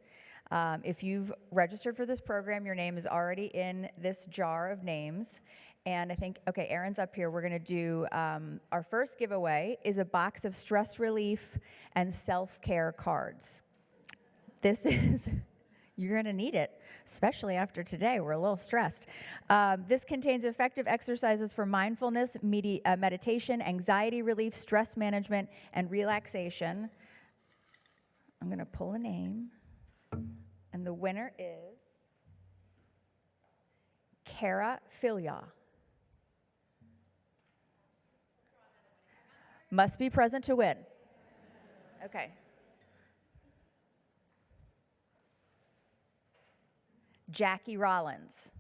A: If you've registered for this program, your name is already in this jar of names. And I think, okay, Aaron's up here. We're going to do our first giveaway is a box of stress relief and self-care cards. This is, you're going to need it, especially after today. We're a little stressed. This contains effective exercises for mindfulness, meditation, anxiety relief, stress management, and relaxation. I'm going to pull a name. And the winner is Kara Filia. Must be present to win. Okay. Jackie Rollins.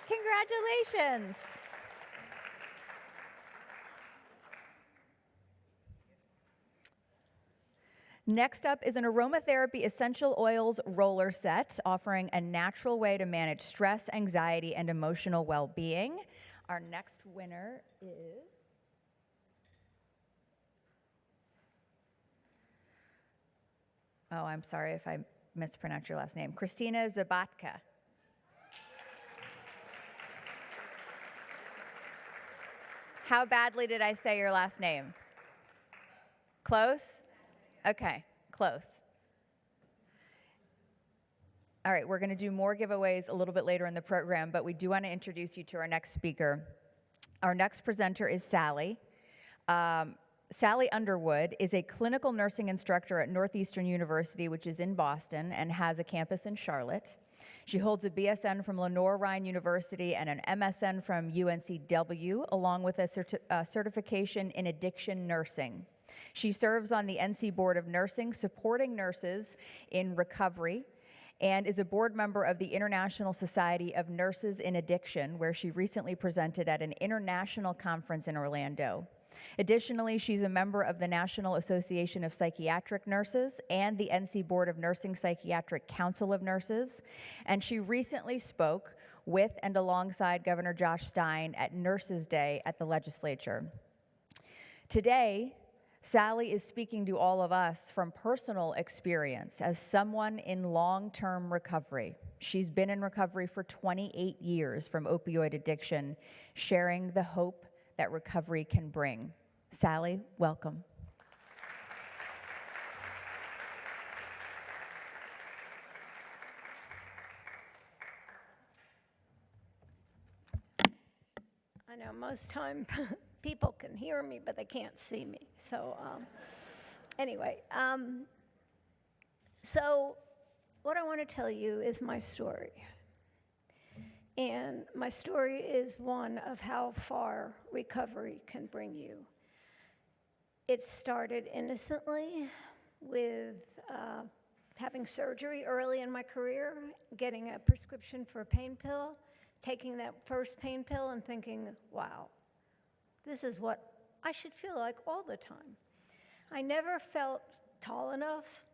A: Congratulations. Next up is an aromatherapy essential oils roller set, offering a natural way to manage stress, anxiety, and emotional well-being. Our next winner is I'm sorry if I mispronounced your last name. Christina Zabatka. How badly did I say your last name? Close? Okay, close. All right, we're going to do more giveaways a little bit later in the program, but we do want to introduce you to our next speaker. Our next presenter is Sally. Sally Underwood is a clinical nursing instructor at Northeastern University, which is in Boston, and has a campus in Charlotte. She holds a BSN from Lenore-Rhine University and an MSN from UNCW, along with a certification in addiction nursing. She serves on the NC Board of Nursing, supporting nurses in recovery, and is a board member of the International Society of Nurses in Addiction, where she recently presented at an international conference in Orlando. Additionally, she's a member of the National Association of Psychiatric Nurses and the NC Board of Nursing Psychiatric Council of Nurses, and she recently spoke with and alongside Governor Josh Stein at Nurses Day at the legislature. Today, Sally is speaking to all of us from personal experience as someone in long-term recovery. She's been in recovery for 28 years from opioid addiction, sharing the hope that recovery can bring. Sally, welcome.
F: I know most time people can hear me, but they can't see me. So anyway, so what I want to tell you is my story. And my story is one of how far recovery can bring you. It started innocently with having surgery early in my career, getting a prescription for a pain pill, taking that first pain pill and thinking, wow, this is what I should feel like all the time. I never felt tall enough,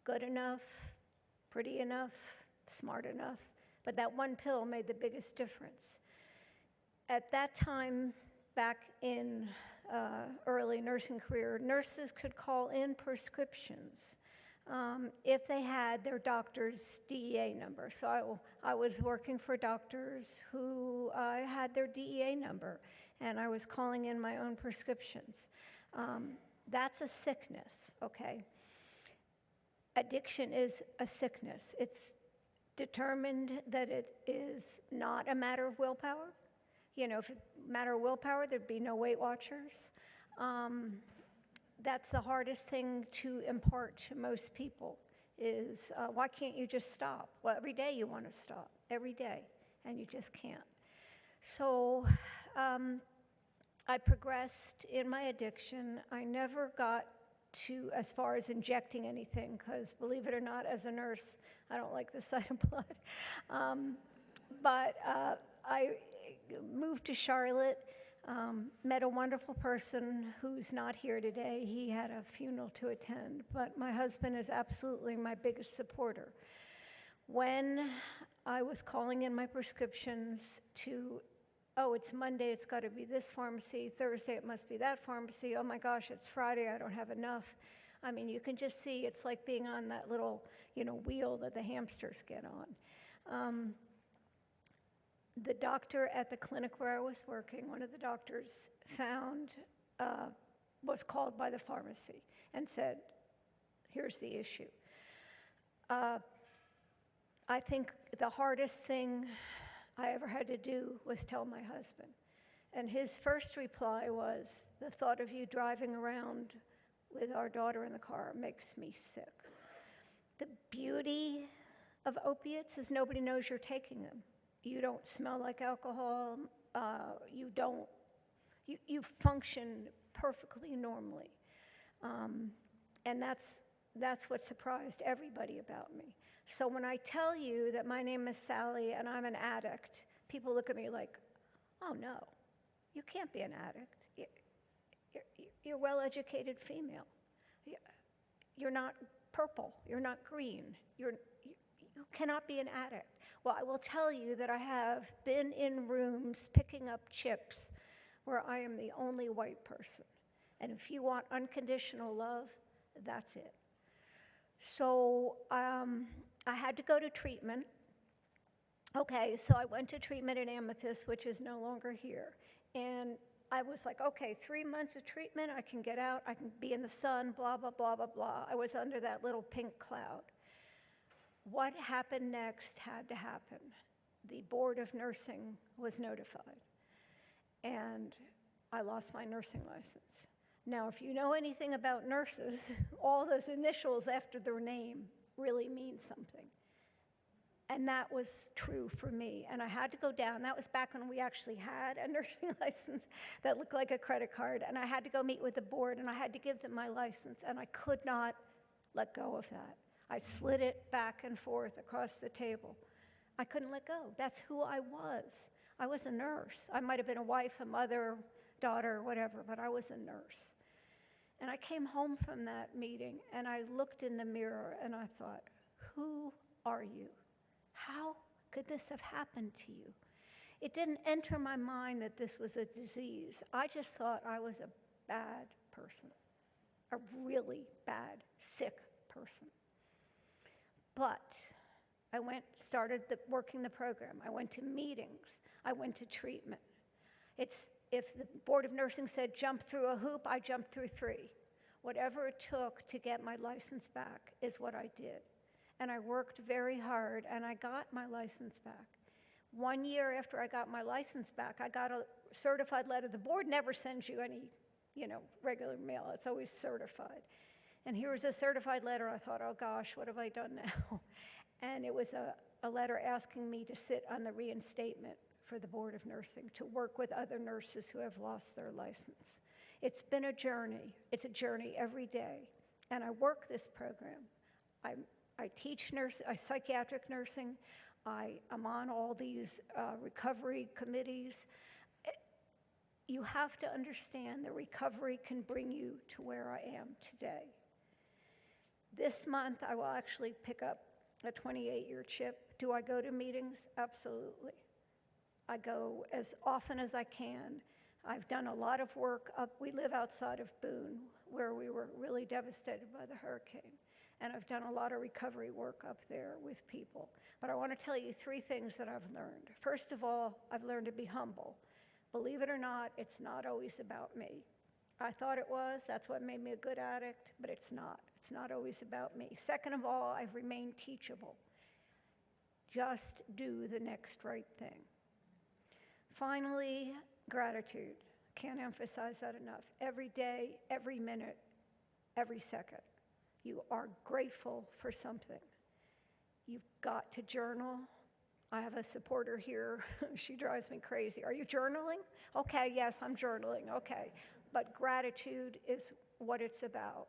F: good enough, pretty enough, smart enough, but that one pill made the biggest difference. At that time, back in early nursing career, nurses could call in prescriptions if they had their doctor's DEA number. So I was working for doctors who had their DEA number, and I was calling in my own prescriptions. That's a sickness, okay? Addiction is a sickness. It's determined that it is not a matter of willpower. You know, if it were a matter of willpower, there'd be no Weight Watchers. That's the hardest thing to impart to most people is, why can't you just stop? Well, every day you want to stop, every day, and you just can't. So I progressed in my addiction. I never got to as far as injecting anything, because believe it or not, as a nurse, I don't like the sight of blood. But I moved to Charlotte, met a wonderful person who's not here today. He had a funeral to attend, but my husband is absolutely my biggest supporter. When I was calling in my prescriptions to, oh, it's Monday, it's got to be this pharmacy, Thursday it must be that pharmacy, oh my gosh, it's Friday, I don't have enough. I mean, you can just see it's like being on that little, wheel that the hamsters get on. The doctor at the clinic where I was working, one of the doctors was called by the pharmacy and said, here's the issue. I think the hardest thing I ever had to do was tell my husband. And his first reply was, the thought of you driving around with our daughter in the car makes me sick. The beauty of opiates is nobody knows you're taking them. You don't smell like alcohol. You function perfectly normally. And that's what surprised everybody about me. So when I tell you that my name is Sally and I'm an addict, people look at me like, oh no, you can't be an addict. You're a well-educated female. You're not purple. You're not green. You cannot be an addict. Well, I will tell you that I have been in rooms picking up chips where I am the only white person. And if you want unconditional love, that's it. So I had to go to treatment. Okay, so I went to treatment at Amethyst, which is no longer here. And I was like, okay, 3 months of treatment, I can get out, I can be in the sun, blah, blah, blah, blah, blah. I was under that little pink cloud. What happened next had to happen. The Board of Nursing was notified, and I lost my nursing license. Now, if you know anything about nurses, all those initials after their name really mean something. And that was true for me. And I had to go down. That was back when we actually had a nursing license that looked like a credit card. And I had to go meet with the board, and I had to give them my license. And I could not let go of that. I slid it back and forth across the table. I couldn't let go. That's who I was. I was a nurse. I might have been a wife, a mother, daughter, whatever, but I was a nurse. And I came home from that meeting, and I looked in the mirror, and I thought, who are you? How could this have happened to you? It didn't enter my mind that this was a disease. I just thought I was a bad person, a really bad, sick person. But I started working the program. I went to meetings. I went to treatment. If the Board of Nursing said jump through a hoop, I jumped through 3. Whatever it took to get my license back is what I did. And I worked very hard, and I got my license back. 1 year after I got my license back, I got a certified letter. The board never sends you any, regular mail. It's always certified. And here was a certified letter. I thought, oh gosh, what have I done now? And it was a letter asking me to sit on the reinstatement for the Board of Nursing, to work with other nurses who have lost their license. It's been a journey. It's a journey every day. And I work this program. I teach psychiatric nursing. I'm on all these recovery committees. You have to understand that recovery can bring you to where I am today. This month, I will actually pick up a 28-year chip. Do I go to meetings? Absolutely. I go as often as I can. I've done a lot of work we live outside of Boone, where we were really devastated by the hurricane. And I've done a lot of recovery work up there with people. But I want to tell you 3 things that I've learned. First of all, I've learned to be humble. Believe it or not, it's not always about me. I thought it was. That's what made me a good addict, but it's not. It's not always about me. Second of all, I've remained teachable. Just do the next right thing. Finally, gratitude. Can't emphasize that enough. Every day, every minute, every second, you are grateful for something. You've got to journal. I have a supporter here. She drives me crazy. Are you journaling? Okay, yes, I'm journaling. Okay. But gratitude is what it's about.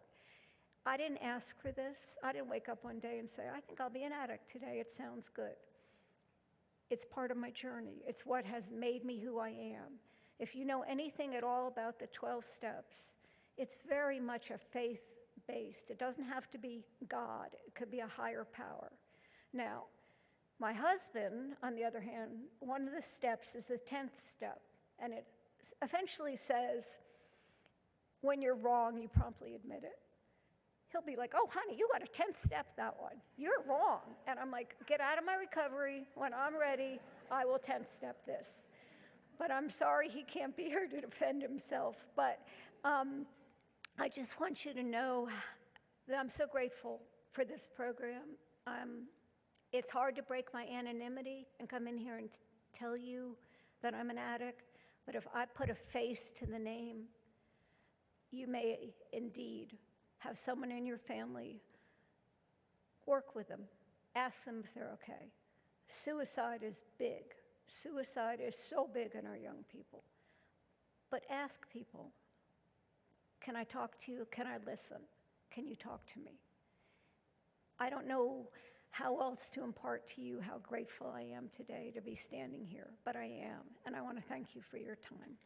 F: I didn't ask for this. I didn't wake up one day and say, I think I'll be an addict today. It sounds good. It's part of my journey. It's what has made me who I am. If you know anything at all about the 12 steps, it's very much a faith-based. It doesn't have to be God. It could be a higher power. Now, my husband, on the other hand, one of the steps is the 10th step, and it essentially says, when you're wrong, you promptly admit it. He'll be like, oh, honey, you got a 10th step, that one. You're wrong. And I'm like, get out of my recovery. When I'm ready, I will 10th step this. But I'm sorry he can't be here to defend himself. But I just want you to know that I'm so grateful for this program. It's hard to break my anonymity and come in here and tell you that I'm an addict. But if I put a face to the name, you may indeed have someone in your family. Work with them. Ask them if they're okay. Suicide is big. Suicide is so big in our young people. but ask people, can I talk to you? Can I listen? Can you talk to me? I don't know how else to impart to you how grateful I am today to be standing here, but I am, and I want to thank you for your time.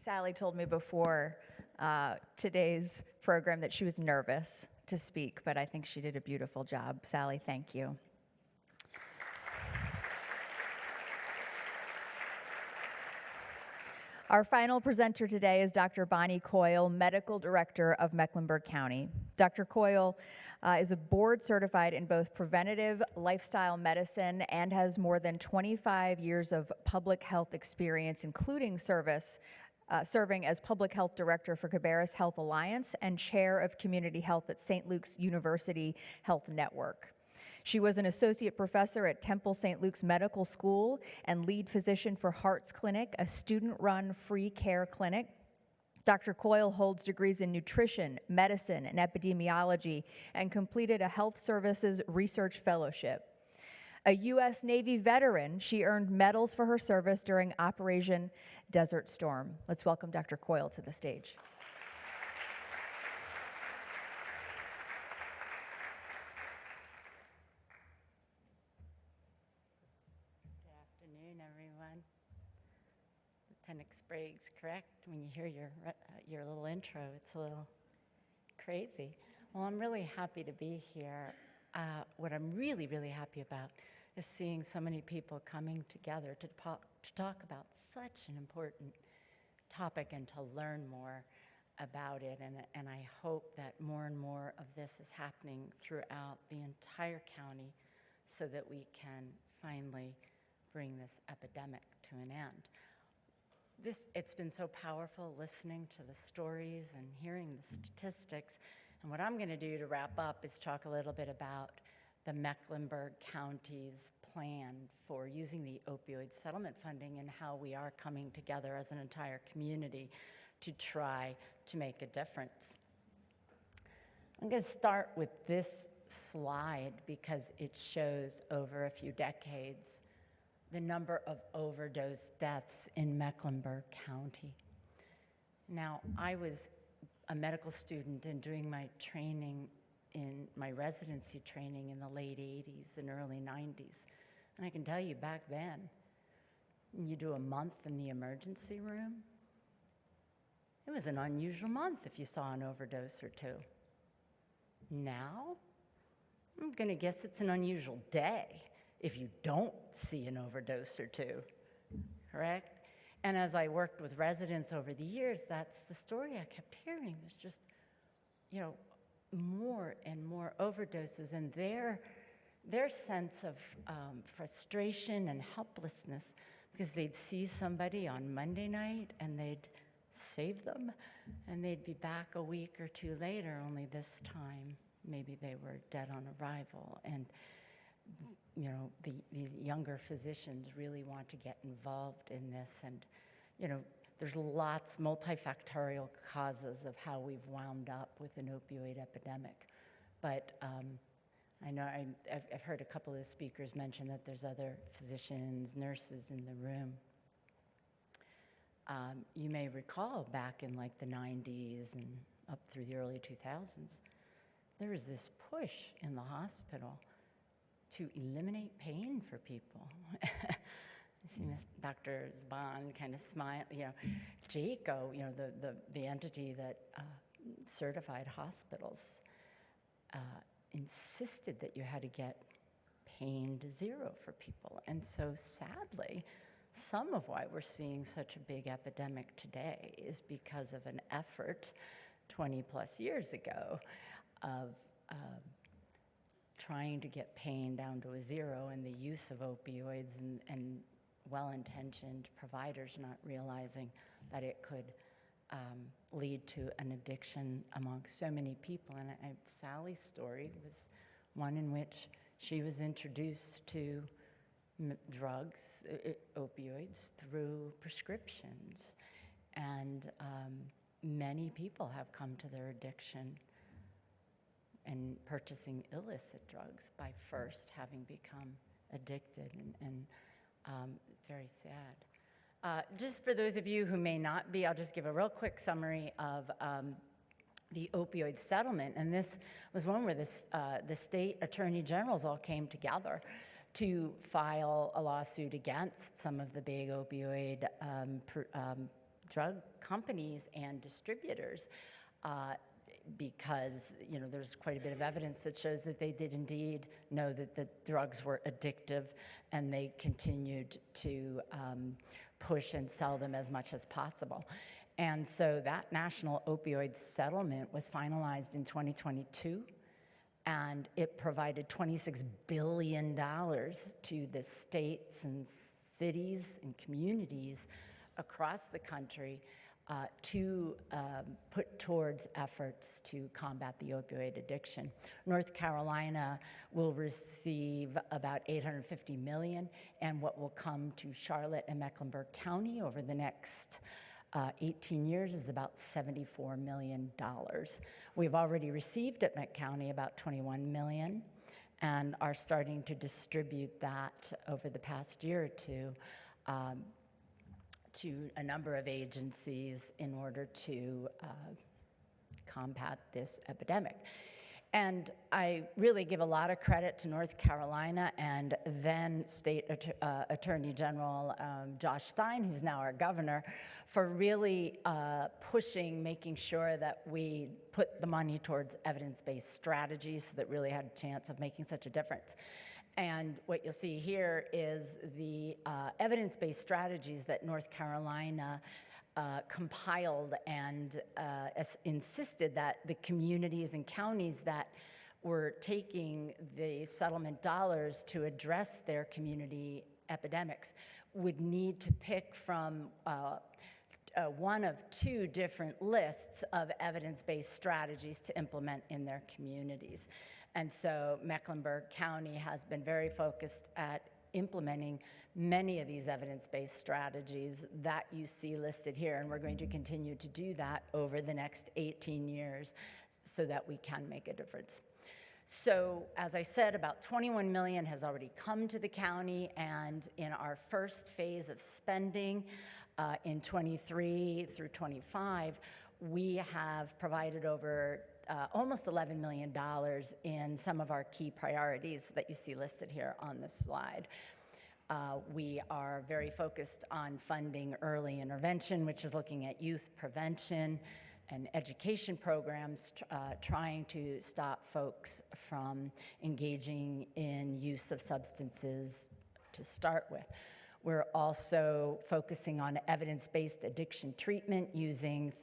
A: Sally told me before today's program that she was nervous to speak, but I think she did a beautiful job. Sally, thank you. Our final presenter today is Dr. Bonnie Coyle, Medical Director of Mecklenburg County. Dr. Coyle is a board certified in both preventative lifestyle medicine and has more than 25 years of public health experience, including serving as Public Health Director for Cabarrus Health Alliance and Chair of Community Health at St. Luke's University Health Network. She was an associate professor at Temple St. Luke's Medical School and lead physician for Hearts Clinic, a student-run free care clinic. Dr. Coyle holds degrees in nutrition, medicine, and epidemiology, and completed a health services research fellowship. A U.S. Navy veteran, she earned medals for her service during Operation Desert Storm. Let's welcome Dr. Coyle to the stage.
G: Good afternoon, everyone. Lieutenant Sprague's correct. When you hear your little intro, it's a little crazy. Well, I'm really happy to be here. What I'm really, really happy about is seeing so many people coming together to talk about such an important topic and to learn more about it. And I hope that more and more of this is happening throughout the entire county so that we can finally bring this epidemic to an end. It's been so powerful listening to the stories and hearing the statistics. And what I'm going to do to wrap up is talk a little bit about the Mecklenburg County's plan for using the opioid settlement funding and how we are coming together as an entire community to try to make a difference. I'm going to start with this slide because it shows over a few decades the number of overdose deaths in Mecklenburg County. Now, I was a medical student and doing my training in my residency training in the late 80s and early 90s. And I can tell you back then, you do a month in the emergency room, it was an unusual month if you saw an overdose or two. Now, I'm gonna guess it's an unusual day if you don't see an overdose or two, correct? And as I worked with residents over the years, that's the story I kept hearing. There's just, more and more overdoses, and their sense of frustration and helplessness because they'd see somebody on Monday night and they'd save them, and they'd be back a week or two later, only this time maybe they were dead on arrival. And these younger physicians really want to get involved in this, and there's lots multifactorial causes of how we've wound up with an opioid epidemic. But I know I've heard a couple of the speakers mention that there's other physicians, nurses in the room. You may recall back in like the 90s and up through the early 2000s, there was this push in the hospital to eliminate pain for people. I see Dr. Zban kind of smile, JACO, the entity that certified hospitals, insisted that you had to get pain to zero for people. And so sadly, some of why we're seeing such a big epidemic today is because of an effort 20 plus years ago of trying to get pain down to a zero, and the use of opioids and well-intentioned providers not realizing that it could lead to an addiction among so many people. And Sally's story was one in which She was introduced to drugs, opioids, through prescriptions. And many people have come to their addiction and purchasing illicit drugs by first having become addicted, and very sad. Just for those of you who may not be, I'll just give a real quick summary of the opioid settlement. And this was one where the state attorney generals all came together to file a lawsuit against some of the big opioid drug companies and distributors, because there's quite a bit of evidence that shows that they did indeed know that the drugs were addictive, and they continued to push and sell them as much as possible. And so that national opioid settlement was finalized in 2022, and it provided $26 billion to the states and cities and communities across the country to put towards efforts to combat the opioid addiction. North Carolina will receive about $850 million, and what will come to Charlotte and Mecklenburg County over the next 18 years is about $74 million. We've already received at Meck County about $21 million, and are starting to distribute that over the past year or two to a number of agencies in order to combat this epidemic. And I really give a lot of credit to North Carolina and then State Attorney General Josh Stein, who's now our governor, for really pushing, making sure that we put the money towards evidence-based strategies that really had a chance of making such a difference. And what you'll see here is the evidence-based strategies that North Carolina compiled and insisted that the communities and counties that were taking the settlement dollars to address their community epidemics would need to pick from one of two different lists of evidence-based strategies to implement in their communities. And so Mecklenburg County has been very focused at implementing many of these evidence-based strategies that you see listed here, and we're going to continue to do that over the next 18 years so that we can make a difference. So, as I said, about $21 million has already come to the county, and in our first phase of spending in 23 through 25, we have provided over almost $11 million in some of our key priorities that you see listed here on this slide. We are very focused on funding early intervention, which is looking at youth prevention and education programs, trying to stop folks from engaging in use of substances to start with. We're also focusing on evidence-based addiction treatment using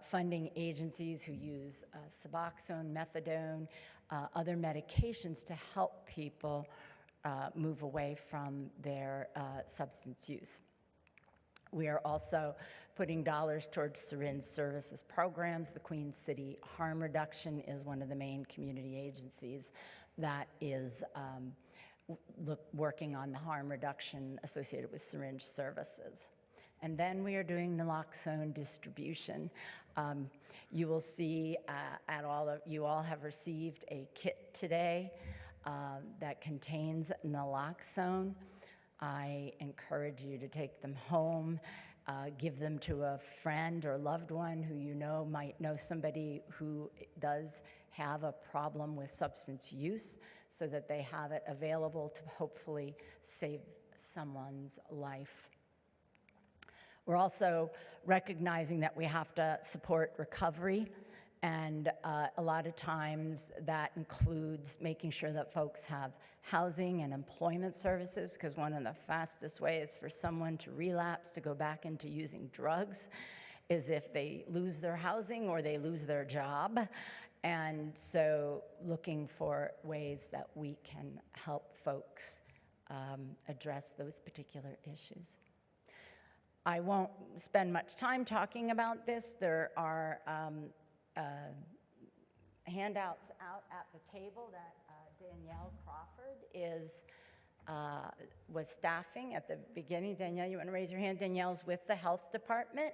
G: funding agencies who use Suboxone, methadone, other medications to help people move away from their substance use. We are also putting dollars towards syringe services programs. The Queen City Harm Reduction is one of the main community agencies that is working on the harm reduction associated with syringe services. And then we are doing naloxone distribution. You will see you all have received a kit today that contains naloxone. I encourage you to take them home, give them to a friend or loved one who you know might know somebody who does have a problem with substance use, so that they have it available to hopefully save someone's life. We're also recognizing that we have to support recovery, and a lot of times that includes making sure that folks have housing and employment services, because one of the fastest ways for someone to relapse, to go back into using drugs, is if they lose their housing or they lose their job. And so looking for ways that we can help folks address those particular issues. I won't spend much time talking about this. There are handouts out at the table that Danielle Crawford was staffing at the beginning. Danielle, you want to raise your hand? Danielle's with the health department,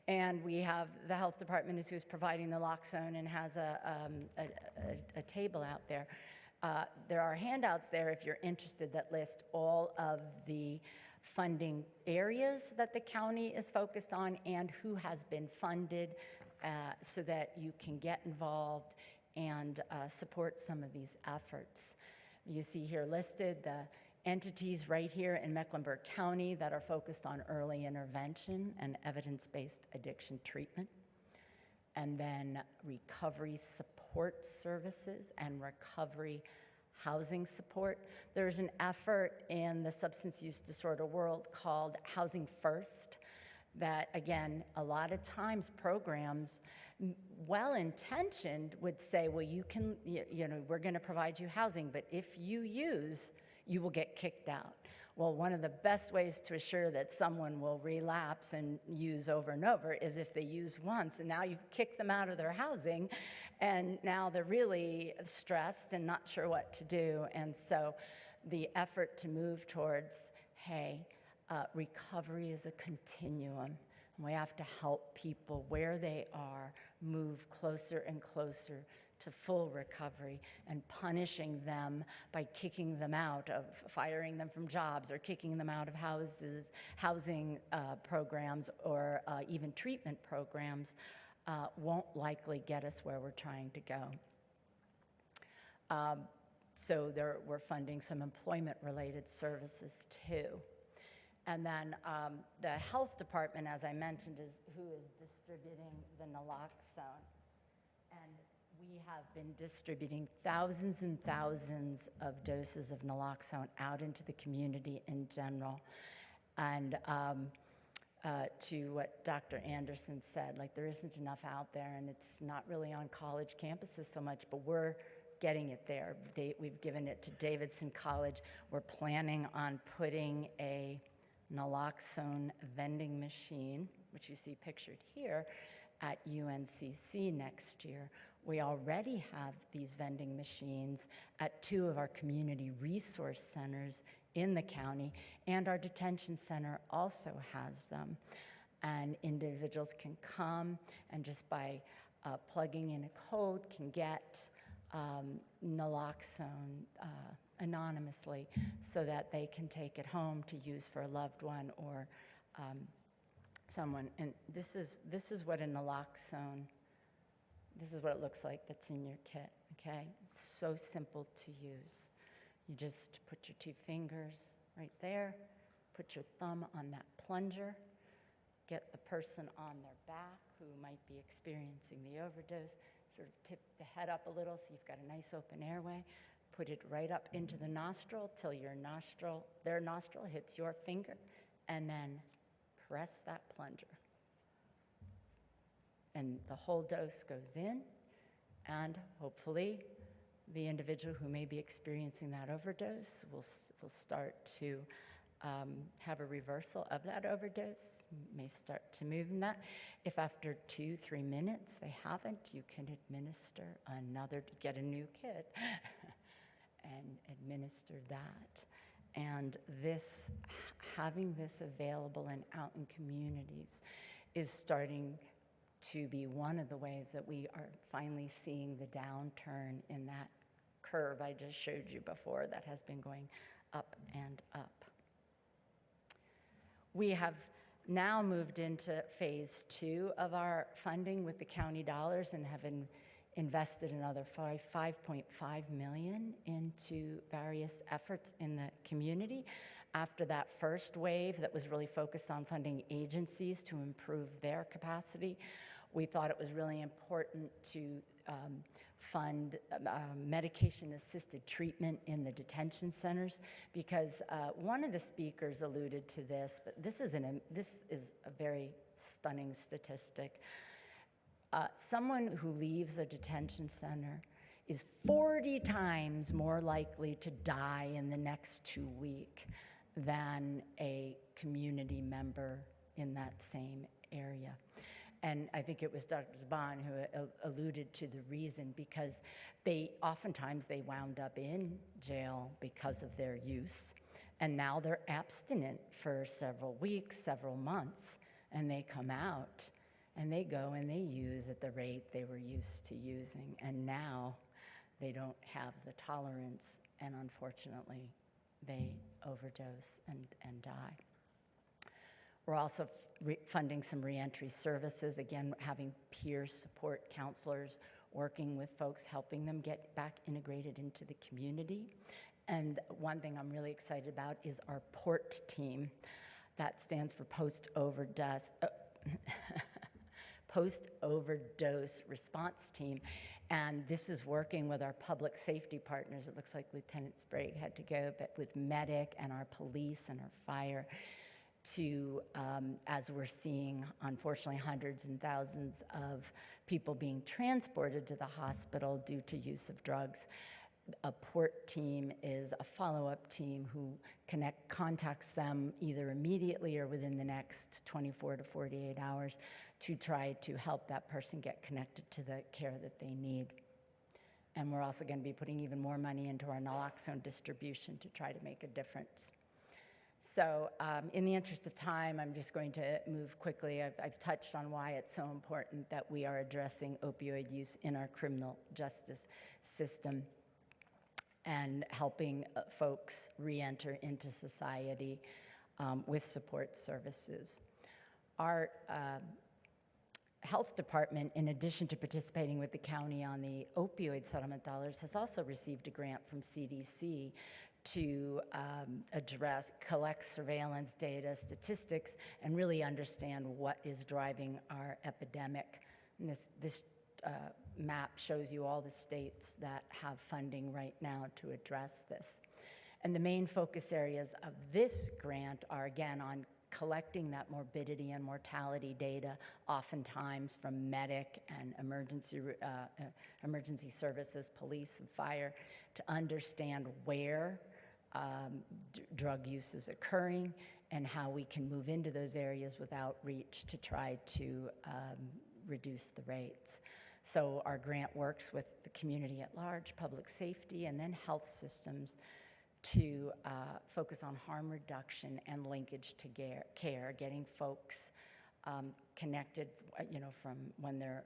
G: and we have the health department is who's providing the naloxone and has a table out there. There are handouts there if you're interested that list all of the funding areas that the county is focused on and who has been funded, so that you can get involved and support some of these efforts. You see here listed the entities right here in Mecklenburg County that are focused on early intervention and evidence-based addiction treatment, and then recovery support services and recovery housing support. There's an effort in the substance use disorder world called Housing First that, again, a lot of times programs, well-intentioned, would say, well, we're going to provide you housing, but if you use, you will get kicked out. Well, one of the best ways to assure that someone will relapse and use over and over is if they use once, and now you've kicked them out of their housing, and now they're really stressed and not sure what to do. And so the effort to move towards, hey, recovery is a continuum. We have to help people where they are move closer and closer to full recovery, and punishing them by kicking them out of, firing them from jobs, or kicking them out of housing programs, or even treatment programs won't likely get us where we're trying to go. So we're funding some employment-related services too. And then the health department, as I mentioned, is who is distributing the naloxone. And we have been distributing thousands and thousands of doses of naloxone out into the community in general. And to what Dr. Anderson said, like, there isn't enough out there, and it's not really on college campuses so much, but we're getting it there. We've given it to Davidson College. We're planning on putting a naloxone vending machine, which you see pictured here, at UNCC next year. We already have these vending machines at 2 of our community resource centers in the county, and our detention center also has them. And individuals can come and just by plugging in a code can get naloxone anonymously, so that they can take it home to use for a loved one or someone. And this is what a naloxone, this is what it looks like that's in your kit, okay? It's so simple to use. You just put your 2 fingers right there, put your thumb on that plunger, get the person on their back who might be experiencing the overdose, sort of tip the head up a little so you've got a nice open airway, put it right up into the nostril till their nostril hits your finger, and then press that plunger. And the whole dose goes in, and hopefully the individual who may be experiencing that overdose will start to have a reversal of that overdose, may start to move in that. If after 2-3 minutes they haven't, you can administer get a new kit and administer that. And having this available and out in communities is starting to be one of the ways that we are finally seeing the downturn in that curve I just showed you before that has been going up and up. We have now moved into phase 2 of our funding with the county dollars and have invested another $5.5 million into various efforts in the community. After that first wave that was really focused on funding agencies to improve their capacity, we thought it was really important to fund medication-assisted treatment in the detention centers, because one of the speakers alluded to this, but this is a very stunning statistic. Someone who leaves a detention center is 40 times more likely to die in the next 2 weeks than a community member in that same area. And I think it was Dr. Zban who alluded to the reason, because oftentimes they wound up in jail because of their use, and now they're abstinent for several weeks, several months, and they come out and they go and they use at the rate they were used to using, and now they don't have the tolerance, and unfortunately they overdose and die. We're also funding some reentry services, again, having peer support counselors, working with folks, helping them get back integrated into the community. And one thing I'm really excited about is our PORT team. That stands for post-overdose response team. And this is working with our public safety partners. It looks like Lieutenant Sprague had to go, but with medic and our police and our fire, to, as we're seeing, unfortunately, hundreds and thousands of people being transported to the hospital due to use of drugs. A PORT team is a follow-up team who contacts them either immediately or within the next 24 to 48 hours to try to help that person get connected to the care that they need. And we're also going to be putting even more money into our naloxone distribution to try to make a difference. So in the interest of time, I'm just going to move quickly. I've touched on why it's so important that we are addressing opioid use in our criminal justice system and helping folks re-enter into society with support services. Our health department, in addition to participating with the county on the opioid settlement dollars, has also received a grant from CDC to collect surveillance data, statistics, and really understand what is driving our epidemic. And this map shows you all the states that have funding right now to address this. And the main focus areas of this grant are, again, on collecting that morbidity and mortality data, oftentimes from medic and emergency services, police and fire, to understand where drug use is occurring and how we can move into those areas with outreach to try to reduce the rates. So our grant works with the community at large, public safety, and then health systems to focus on harm reduction and linkage to care, getting folks connected, from when their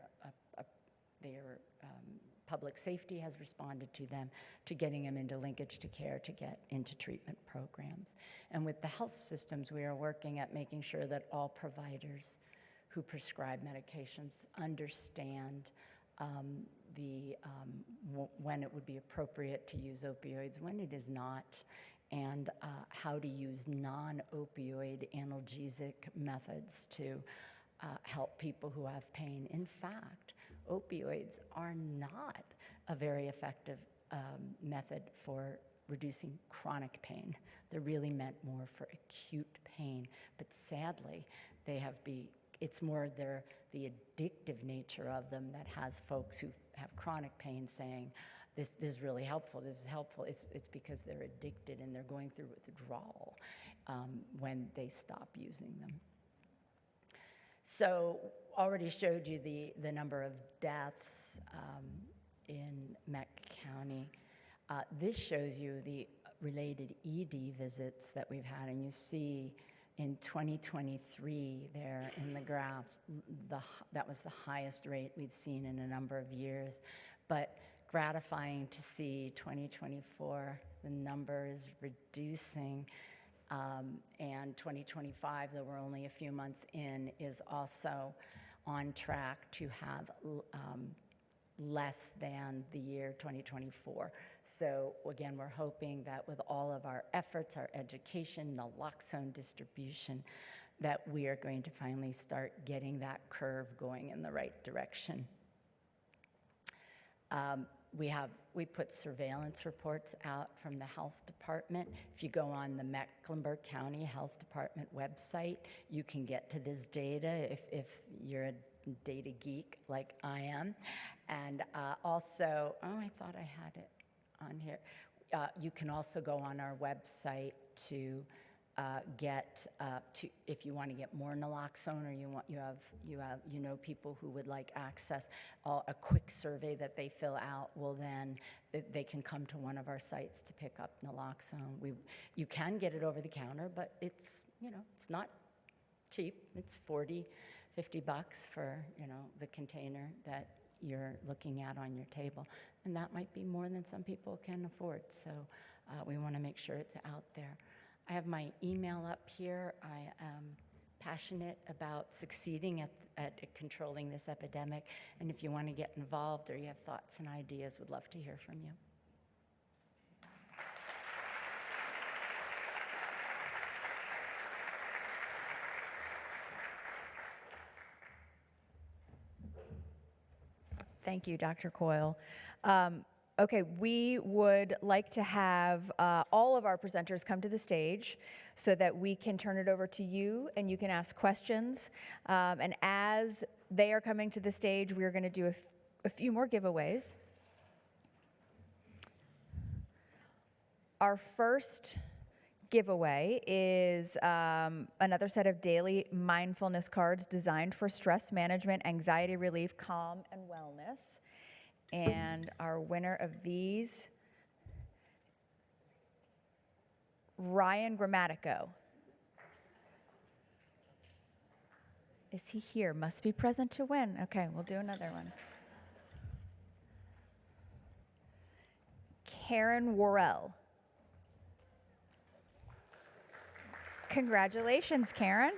G: public safety has responded to them, to getting them into linkage to care, to get into treatment programs. And with the health systems, we are working at making sure that all providers who prescribe medications understand when it would be appropriate to use opioids, when it is not, and how to use non-opioid analgesic methods to help people who have pain. In fact, opioids are not a very effective method for reducing chronic pain. They're really meant more for acute pain, but sadly, it's more the addictive nature of them that has folks who have chronic pain saying, this is really helpful, this is helpful. It's because they're addicted and they're going through withdrawal when they stop using them. So already showed you the number of deaths in Meck County. This shows you the related ED visits that we've had, and you see in 2023 there in the graph, that was the highest rate we'd seen in a number of years. But gratifying to see 2024, the number is reducing. And 2025, though we're only a few months in, is also on track to have less than the year 2024. So again, we're hoping that with all of our efforts, our education, naloxone distribution, that we are going to finally start getting that curve going in the right direction. We put surveillance reports out from the health department. If you go on the Mecklenburg County Health Department website, you can get to this data if you're a data geek like I am. And also, I thought I had it on here. You can also go on our website to get to, if you want to get more naloxone, or you know people who would like access, a quick survey that they fill out, well then they can come to one of our sites to pick up naloxone. You can get it over the counter, but it's it's not cheap. It's $40, $50 for the container that you're looking at on your table, and that might be more than some people can afford. So we want to make sure it's out there. I have my email up here. I am passionate about succeeding at controlling this epidemic, and if you want to get involved or you have thoughts and ideas, would love to hear from you.
A: Thank you, Dr. Coyle. Okay, we would like to have all of our presenters come to the stage so that we can turn it over to you and you can ask questions. And as they are coming to the stage, we are going to do a few more giveaways. Our first giveaway is another set of daily mindfulness cards designed for stress management, anxiety relief, calm, and wellness. And our winner of these, Ryan Grammatico. Is he here? Must be present to win. Okay, we'll do another one. Karen Worrell. Congratulations, Karen.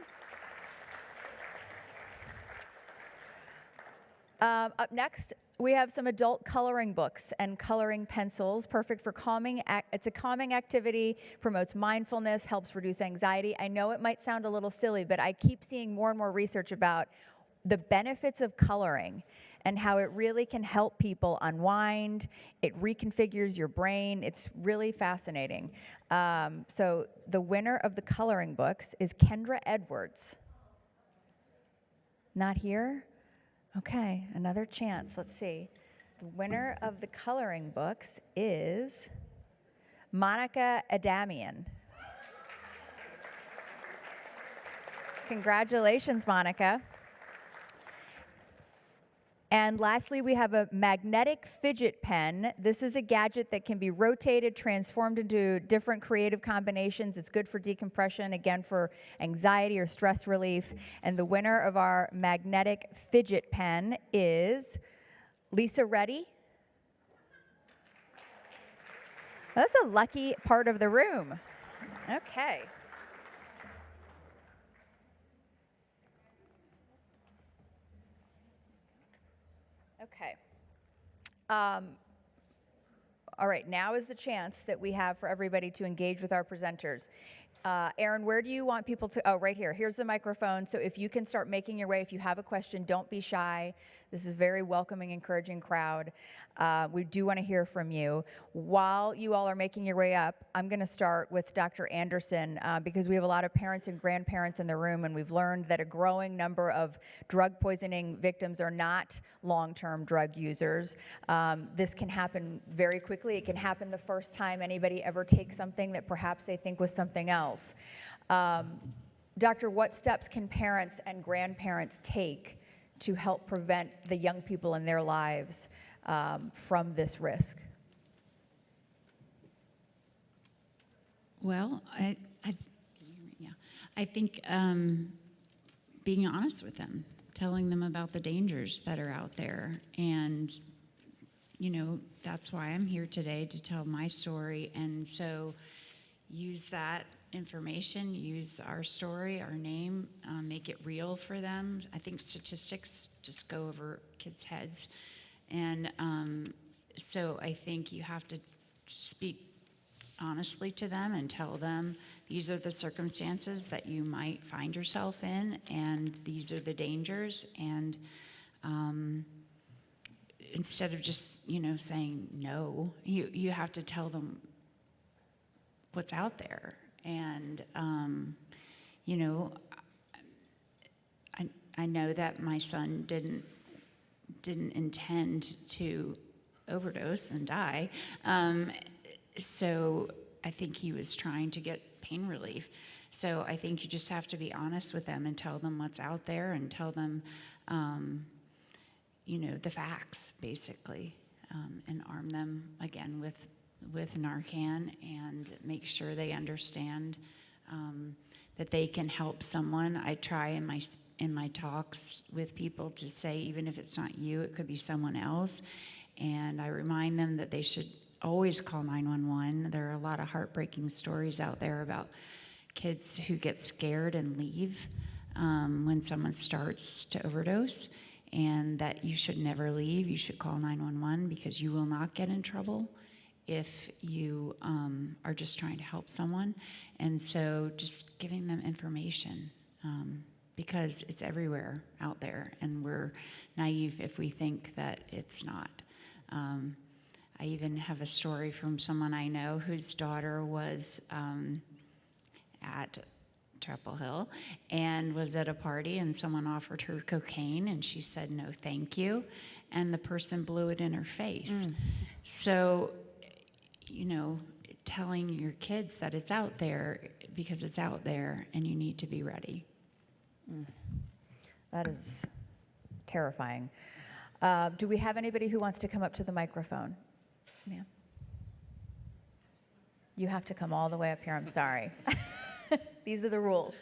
A: Up next, we have some adult coloring books and coloring pencils, perfect for calming. It's a calming activity, promotes mindfulness, helps reduce anxiety. I know it might sound a little silly, but I keep seeing more and more research about the benefits of coloring and how it really can help people unwind. It reconfigures your brain. It's really fascinating. So the winner of the coloring books is Kendra Edwards. Not here? Okay, another chance. Let's see. The winner of the coloring books is Monica Adamian. Congratulations, Monica. And lastly, we have a magnetic fidget pen. This is a gadget that can be rotated, transformed into different creative combinations. It's good for decompression, again, for anxiety or stress relief. And the winner of our magnetic fidget pen is Lisa Reddy. That's a lucky part of the room. Okay. Okay. All right, now is the chance that we have for everybody to engage with our presenters. Aaron, where do you want people to? Oh, right here. Here's the microphone. So if you can start making your way, if you have a question, don't be shy. This is a very welcoming, encouraging crowd. We do want to hear from you. While you all are making your way up, I'm going to start with Dr. Anderson because we have a lot of parents and grandparents in the room, and we've learned that a growing number of drug poisoning victims are not long-term drug users. This can happen very quickly. It can happen the first time anybody ever takes something that perhaps they think was something else. Doctor, what steps can parents and grandparents take to help prevent the young people in their lives from this risk?
D: Well, I think being honest with them, telling them about the dangers that are out there. And, that's why I'm here today, to tell my story. And so use that information, use our story, our name, make it real for them. I think statistics just go over kids' heads. And so I think you have to speak honestly to them and tell them these are the circumstances that you might find yourself in, and these are the dangers. And instead of just, saying no, you have to tell them what's out there. And, I know that my son didn't intend to overdose and die. So I think he was trying to get pain relief. So I think you just have to be honest with them and tell them what's out there and tell them, the facts, basically, and arm them, again, with Narcan and make sure they understand that they can help someone. I try in my talks with people to say, even if it's not you, it could be someone else. And I remind them that they should always call 911. There are a lot of heartbreaking stories out there about kids who get scared and leave when someone starts to overdose, and that you should never leave. You should call 911 because you will not get in trouble if you are just trying to help someone. And so just giving them information, because it's everywhere out there, and we're naive if we think that it's not. I even have a story from someone I know whose daughter was at Chapel Hill and was at a party, and someone offered her cocaine, and she said, "No, thank you," and the person blew it in her face. So, telling your kids that it's out there because it's out there and you need to be ready.
A: That is terrifying. Do we have anybody who wants to come up to the microphone? Ma'am? You have to come all the way up here, I'm sorry. These are the rules.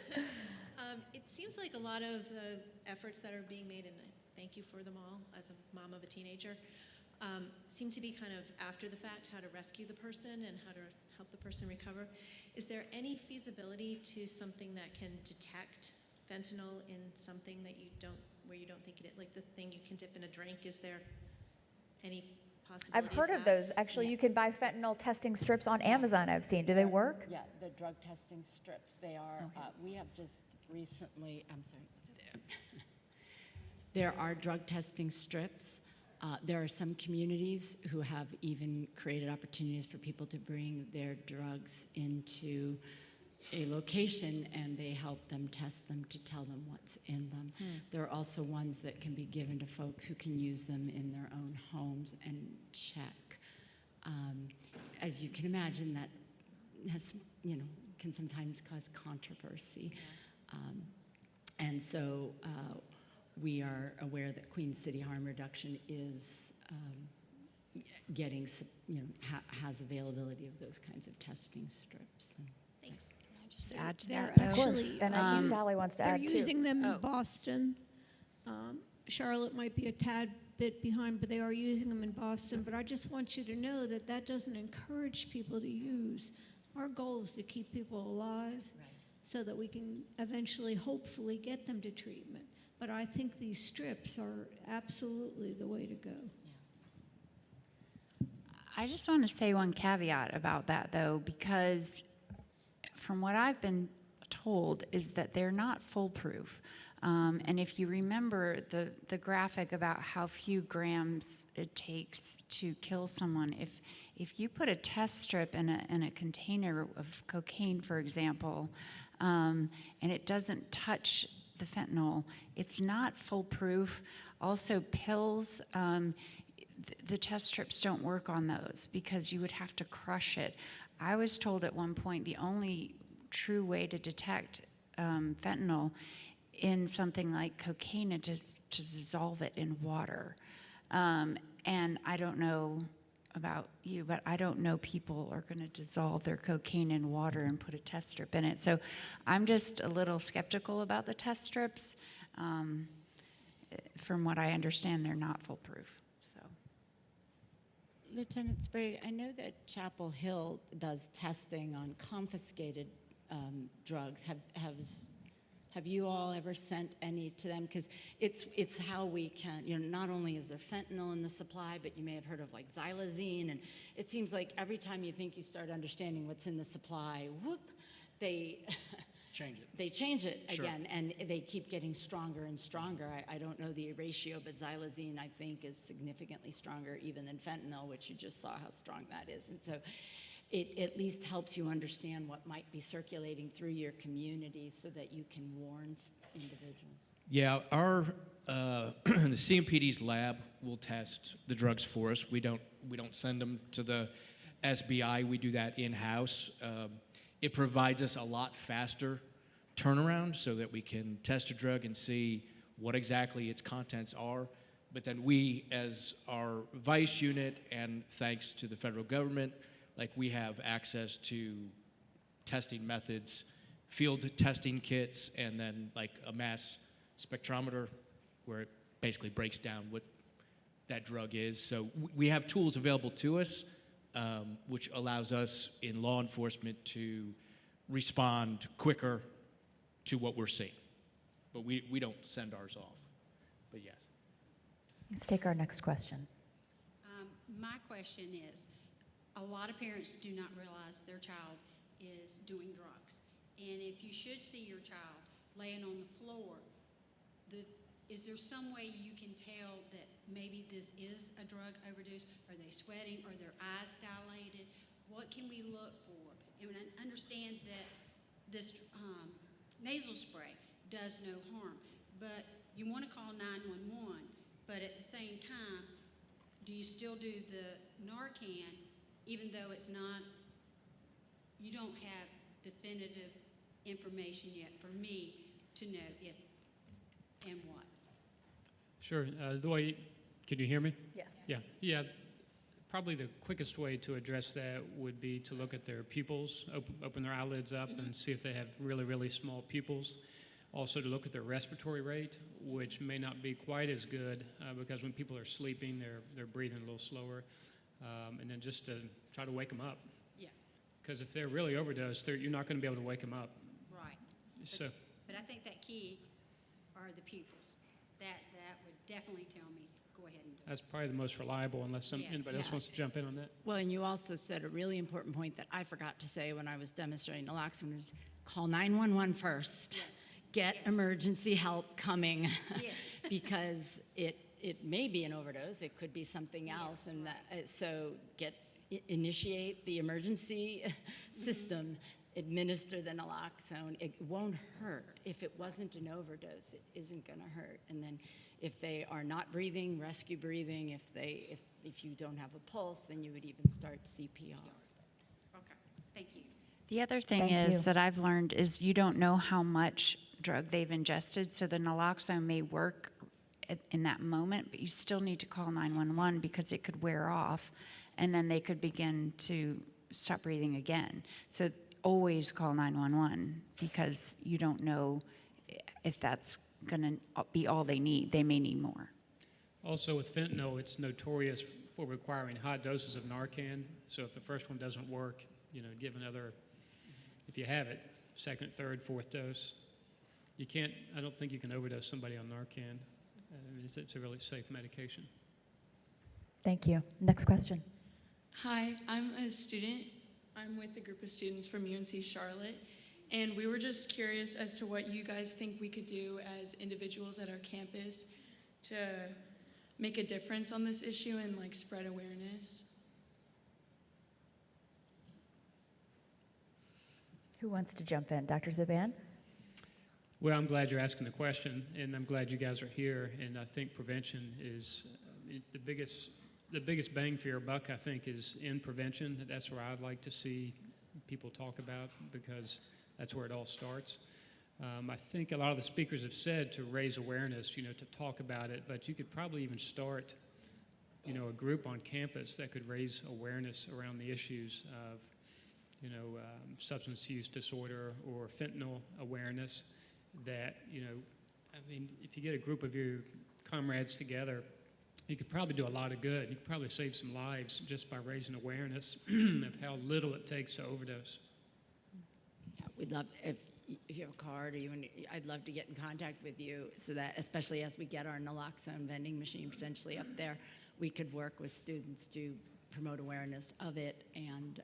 H: It seems like a lot of the efforts that are being made, and thank you for them all as a mom of a teenager, seem to be kind of after the fact, how to rescue the person and how to help the person recover. Is there any feasibility to something that can detect fentanyl in something that where you don't think it, like the thing you can dip in a drink? Is there any possibility?
A: I've heard of those. Actually, you can buy fentanyl testing strips on Amazon, I've seen. Do they work?
G: Yeah, the drug testing strips, they are, we have just recently, I'm sorry. There are drug testing strips. There are some communities who have even created opportunities for people to bring their drugs into a location, and they help them test them to tell them what's in them. There are also ones that can be given to folks who can use them in their own homes and check. As you can imagine, that has, can sometimes cause controversy. And so we are aware that Queen City Harm Reduction is getting, has availability of those kinds of testing strips. And
H: Thanks.
D: Just add to
F: They're
D: that, though.
F: actually,
A: And I think Sally wants to
F: they're
A: add too.
F: using them in Boston. Charlotte might be a tad bit behind, but they are using them in Boston. But I just want you to know that that doesn't encourage people to use. Our goal is to keep people alive so that we can eventually, hopefully, get them to treatment. But I think these strips are absolutely the way to go.
D: I just want to say one caveat about that, though, because from what I've been told is that they're not foolproof. And if you remember the graphic about how few grams it takes to kill someone, if you put a test strip in a container of cocaine, for example, and it doesn't touch the fentanyl, it's not foolproof. Also, pills, the test strips don't work on those because you would have to crush it. I was told at one point the only true way to detect fentanyl in something like cocaine is to dissolve it in water. And I don't know about you, but I don't know people are going to dissolve their cocaine in water and put a test strip in it. So I'm just a little skeptical about the test strips. From what I understand, they're not foolproof. So,
G: Lieutenant Sprague, I know that Chapel Hill does testing on confiscated drugs. Have you all ever sent any to them? Because it's how we can, not only is there fentanyl in the supply, but you may have heard of like xylazine, and it seems like every time you think you start understanding what's in the supply, whoop, they
E: Change it.
G: they change it
E: Sure.
G: again, and they keep getting stronger and stronger. I don't know the ratio, but xylazine, I think, is significantly stronger even than fentanyl, which you just saw how strong that is. And so it at least helps you understand what might be circulating through your community so that you can warn individuals.
I: Yeah, our the CMPD's lab will test the drugs for us. We don't send them to the SBI. We do that in-house. it provides us a lot faster turnaround so that we can test a drug and see what exactly its contents are. But then we, as our vice unit, and thanks to the federal government, like we have access to testing methods, field testing kits, and then like a mass spectrometer where it basically breaks down what that drug is. So we have tools available to us, which allows us in law enforcement to respond quicker to what we're seeing. But we don't send ours off, but yes.
A: Let's take our next question.
J: My question is, a lot of parents do not realize their child is doing drugs. And if you should see your child laying on the floor, is there some way you can tell that maybe this is a drug overdose? Are they sweating? Are their eyes dilated? What can we look for? And I understand that this nasal spray does no harm, but you want to call 911, but at the same time, do you still do the Narcan, even though it's not, you don't have definitive information yet for me to know if and what?
C: Sure. The way, can you hear me?
A: Yes.
C: Yeah. Probably the quickest way to address that would be to look at their pupils, open their eyelids up and see if they have really, really small pupils. Also to look at their respiratory rate, which may not be quite as good because when people are sleeping, they're breathing a little slower. And then just to try to wake them up.
J: Yeah.
C: Because if they're really overdosed, you're not going to be able to wake them up.
J: Right. But I think that key are the pupils. That would definitely tell me, go ahead and do it.
C: That's probably the most reliable unless
J: Yes.
C: anybody else wants to jump in on that.
G: Well, and you also said a really important point that I forgot to say when I was demonstrating naloxone is call 911 first.
J: Yes.
G: Get
J: Yes.
G: emergency help coming.
J: Yes.
G: Because it may be an overdose. It could be something else.
J: Yes,
G: And so initiate the emergency system, administer the naloxone. It won't hurt. If it wasn't an overdose, it isn't going to hurt. And then if they are not breathing, rescue breathing. If you don't have a pulse, then you would even start CPR.
J: Okay. Thank you.
D: The other thing
A: Thank
D: is
A: you.
D: that I've learned is you don't know how much drug they've ingested, so the naloxone may work in that moment, but you still need to call 911 because it could wear off, and then they could begin to stop breathing again. So always call 911 because you don't know if that's going to be all they need. They may need more.
C: Also with fentanyl, it's notorious for requiring high doses of Narcan. So if the first one doesn't work, give another, if you have it, second, third, fourth dose. I don't think you can overdose somebody on Narcan. It's a really safe medication.
A: Thank you. Next question.
K: Hi, I'm a student. I'm with a group of students from UNC Charlotte, and we were just curious as to what you guys think we could do as individuals at our campus to make a difference on this issue and spread awareness.
A: Who wants to jump in? Dr. Zaban?
C: Well, I'm glad you're asking the question, and I'm glad you guys are here. And I think prevention is the biggest bang for your buck, I think, is in prevention. That's where I'd like to see people talk about because that's where it all starts. I think a lot of the speakers have said to raise awareness, to talk about it, but you could probably even start, a group on campus that could raise awareness around the issues of, substance use disorder or fentanyl awareness that, if you get a group of your comrades together, you could probably do a lot of good. You could probably save some lives just by raising awareness of how little it takes to overdose.
G: Yeah, we'd love if you have a card or I'd love to get in contact with you so that, especially as we get our naloxone vending machine potentially up there, we could work with students to promote awareness of it and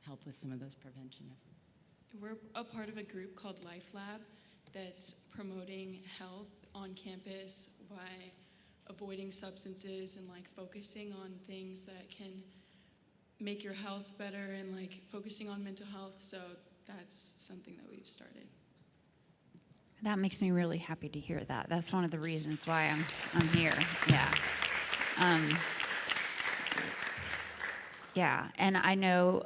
G: help with some of those prevention efforts.
K: We're a part of a group called Life Lab that's promoting health on campus by avoiding substances and focusing on things that can make your health better and focusing on mental health. So that's something that we've started.
D: That makes me really happy to hear that. That's one of the reasons why I'm here. Yeah. Yeah, and I know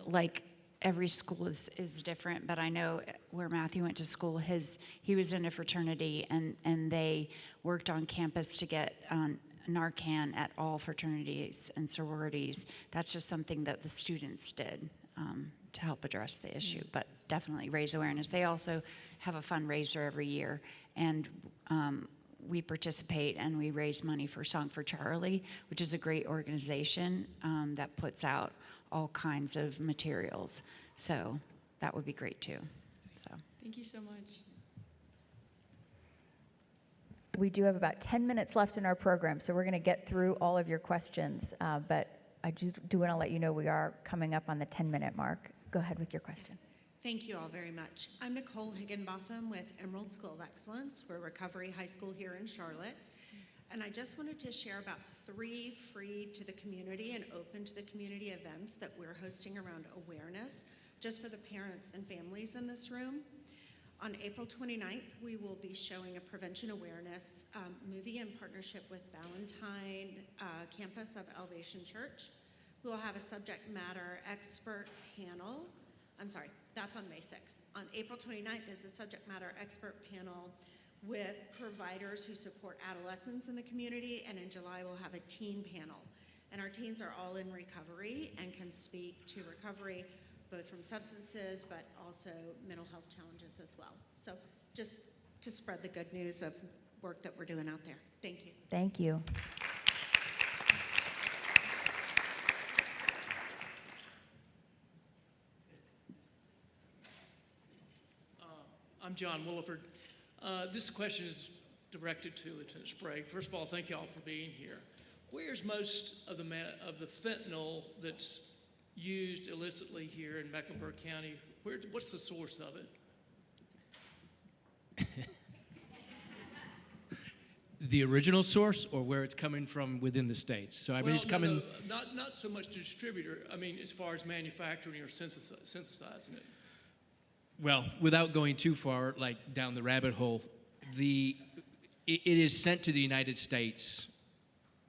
D: every school is different, but I know where Matthew went to school, he was in a fraternity, and they worked on campus to get Narcan at all fraternities and sororities. That's just something that the students did to help address the issue, but definitely raise awareness. They also have a fundraiser every year, and we participate and we raise money for Song for Charlie, which is a great organization that puts out all kinds of materials. So that would be great too. So
K: Thank you so much.
A: We do have about 10 minutes left in our program, so we're going to get through all of your questions. But I just do want to let you know we are coming up on the 10-minute mark. Go ahead with your question.
L: Thank you all very much. I'm Nicole Higginbotham with Emerald School of Excellence. We're a recovery high school here in Charlotte. And I just wanted to share about 3 free to the community and open to the community events that we're hosting around awareness, just for the parents and families in this room. On April 29th, we will be showing a prevention awareness movie in partnership with Ballantyne campus of Elevation Church. We will have a subject matter expert panel. I'm sorry, that's on May 6th. On April 29th is the subject matter expert panel with providers who support adolescents in the community, and in July we'll have a teen panel. And our teens are all in recovery and can speak to recovery both from substances but also mental health challenges as well. So just to spread the good news of work that we're doing out there. Thank you.
A: Thank you.
M: I'm John Williford. This question is directed to Lieutenant Sprague. First of all, thank you all for being here. Where's most of the fentanyl that's used illicitly here in Mecklenburg County? What's the source of it?
I: The original source, or where it's coming from within the states? So I mean, it's coming.
M: No, not so much distributor. I mean, as far as manufacturing or synthesizing it.
I: Well, without going too far, like down the rabbit hole, it is sent to the United States,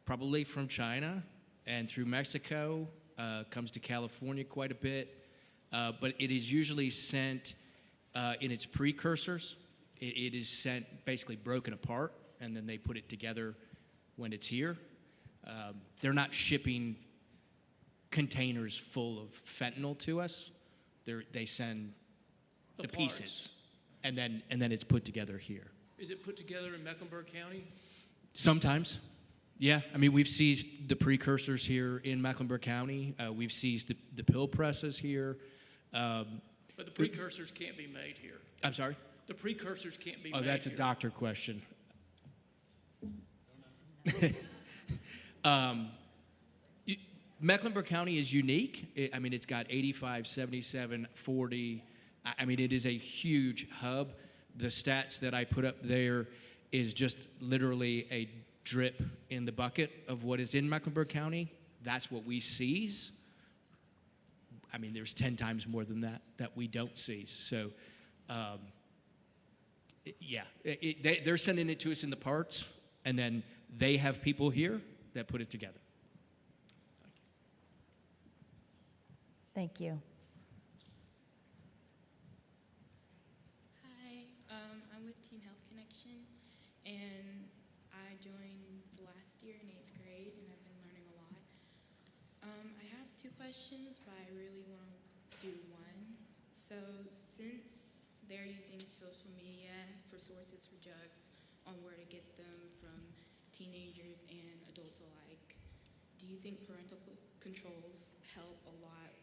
I: probably from China and through Mexico. Comes to California quite a bit, but it is usually sent in its precursors. It is sent basically broken apart, and then they put it together when it's here. They're not shipping containers full of fentanyl to us. They send the pieces, and then it's put together here.
M: Is it put together in Mecklenburg County?
I: Sometimes. Yeah, I mean, we've seized the precursors here in Mecklenburg County. We've seized the pill presses here.
M: But the precursors can't be made here.
I: I'm sorry?
M: The precursors can't be made
I: here. Oh, that's a doctor question. Mecklenburg County is unique. I mean, it's got 85, 77, 40. I mean, it is a huge hub. The stats that I put up there is just literally a drip in the bucket of what is in Mecklenburg County. That's what we seize. I mean, there's 10 times more than that we don't seize. So, they're sending it to us in the parts, and then they have people here that put it together.
A: Thank you.
N: Hi, I'm with Teen Health Connection, and I joined last year in 8th grade, and I've been learning a lot. I have 2 questions, but I really want to do one. So since they're using social media for sources for drugs on where to get them from teenagers and adults alike, do you think parental controls help a lot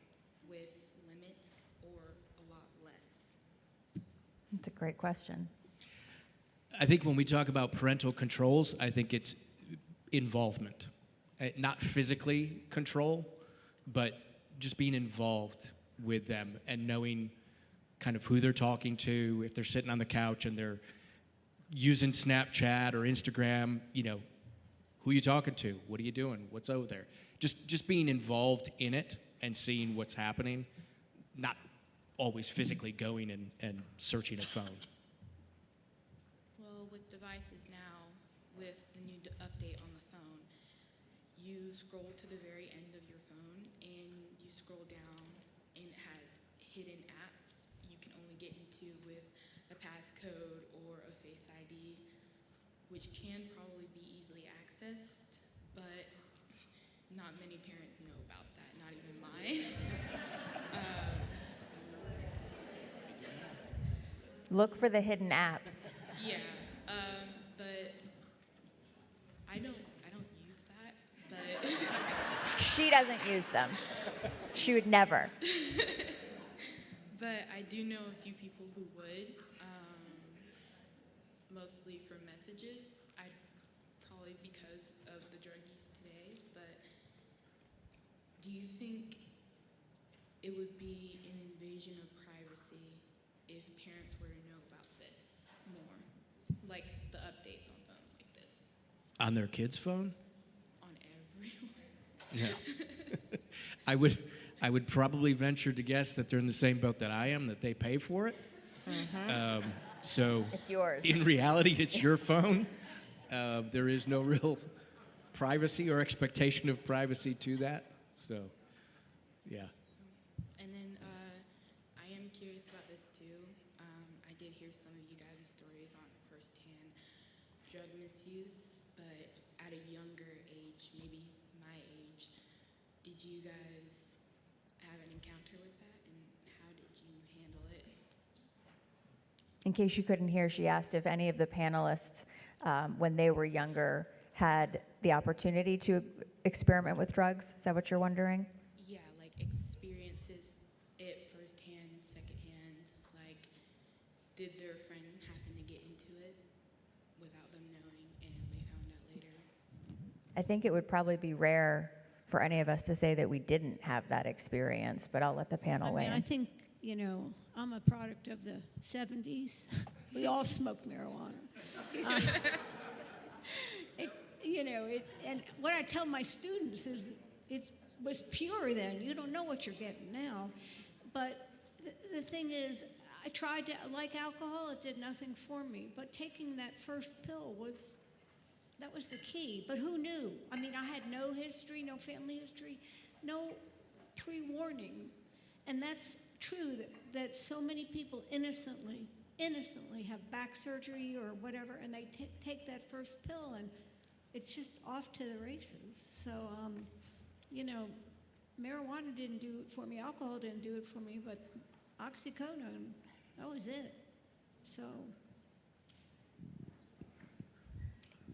N: with limits or a lot less?
A: That's a great question.
I: I think when we talk about parental controls, I think it's involvement. Not physically control, but just being involved with them and knowing kind of who they're talking to. If they're sitting on the couch and they're using Snapchat or Instagram, you know, who are you talking to? What are you doing? What's over there? Just being involved in it and seeing what's happening, not always physically going and searching a phone.
N: Well, with devices now, with the new update on the phone, you scroll to the very end of your phone and you scroll down and it has hidden apps you can only get into with a passcode or a Face ID, which can probably be easily accessed, but not many parents know about that, not even mine.
A: Look for the hidden apps.
N: Yeah, but I don't use that, but
A: She doesn't use them. She would never.
N: but I do know a few people who would, mostly for messages. Probably because of the drug use today, but do you think it would be an invasion of privacy if parents were to know about this more? Like the updates on phones like this?
I: On their kid's phone?
N: On everyone's?
I: Yeah. I would probably venture to guess that they're in the same boat that I am, that they pay for it. So
A: It's yours.
I: in reality, it's your phone. There is no real privacy or expectation of privacy to that. So, yeah.
N: And then I am curious about this too. I did hear some of you guys' stories on firsthand drug misuse, but at a younger age, maybe my age, did you guys have an encounter with that, and how did you handle it?
A: In case you couldn't hear, she asked if any of the panelists, when they were younger, had the opportunity to experiment with drugs. Is that what you're wondering?
N: Yeah, like experiences it firsthand, secondhand. Like, did their friend happen to get into it without them knowing, and they found out later?
A: I think it would probably be rare for any of us to say that we didn't have that experience, but I'll let the panel weigh in.
F: I think, I'm a product of the 70s. We all smoked marijuana. And what I tell my students is it was pure then. You don't know what you're getting now. But the thing is, I tried to, like alcohol, it did nothing for me. But taking that first pill that was the key. But who knew? I mean, I had no history, no family history, no pre-warning. And that's true that so many people innocently have back surgery or whatever, and they take that first pill, and it's just off to the races. So, marijuana didn't do it for me. Alcohol didn't do it for me, but oxycodone, that was it. So.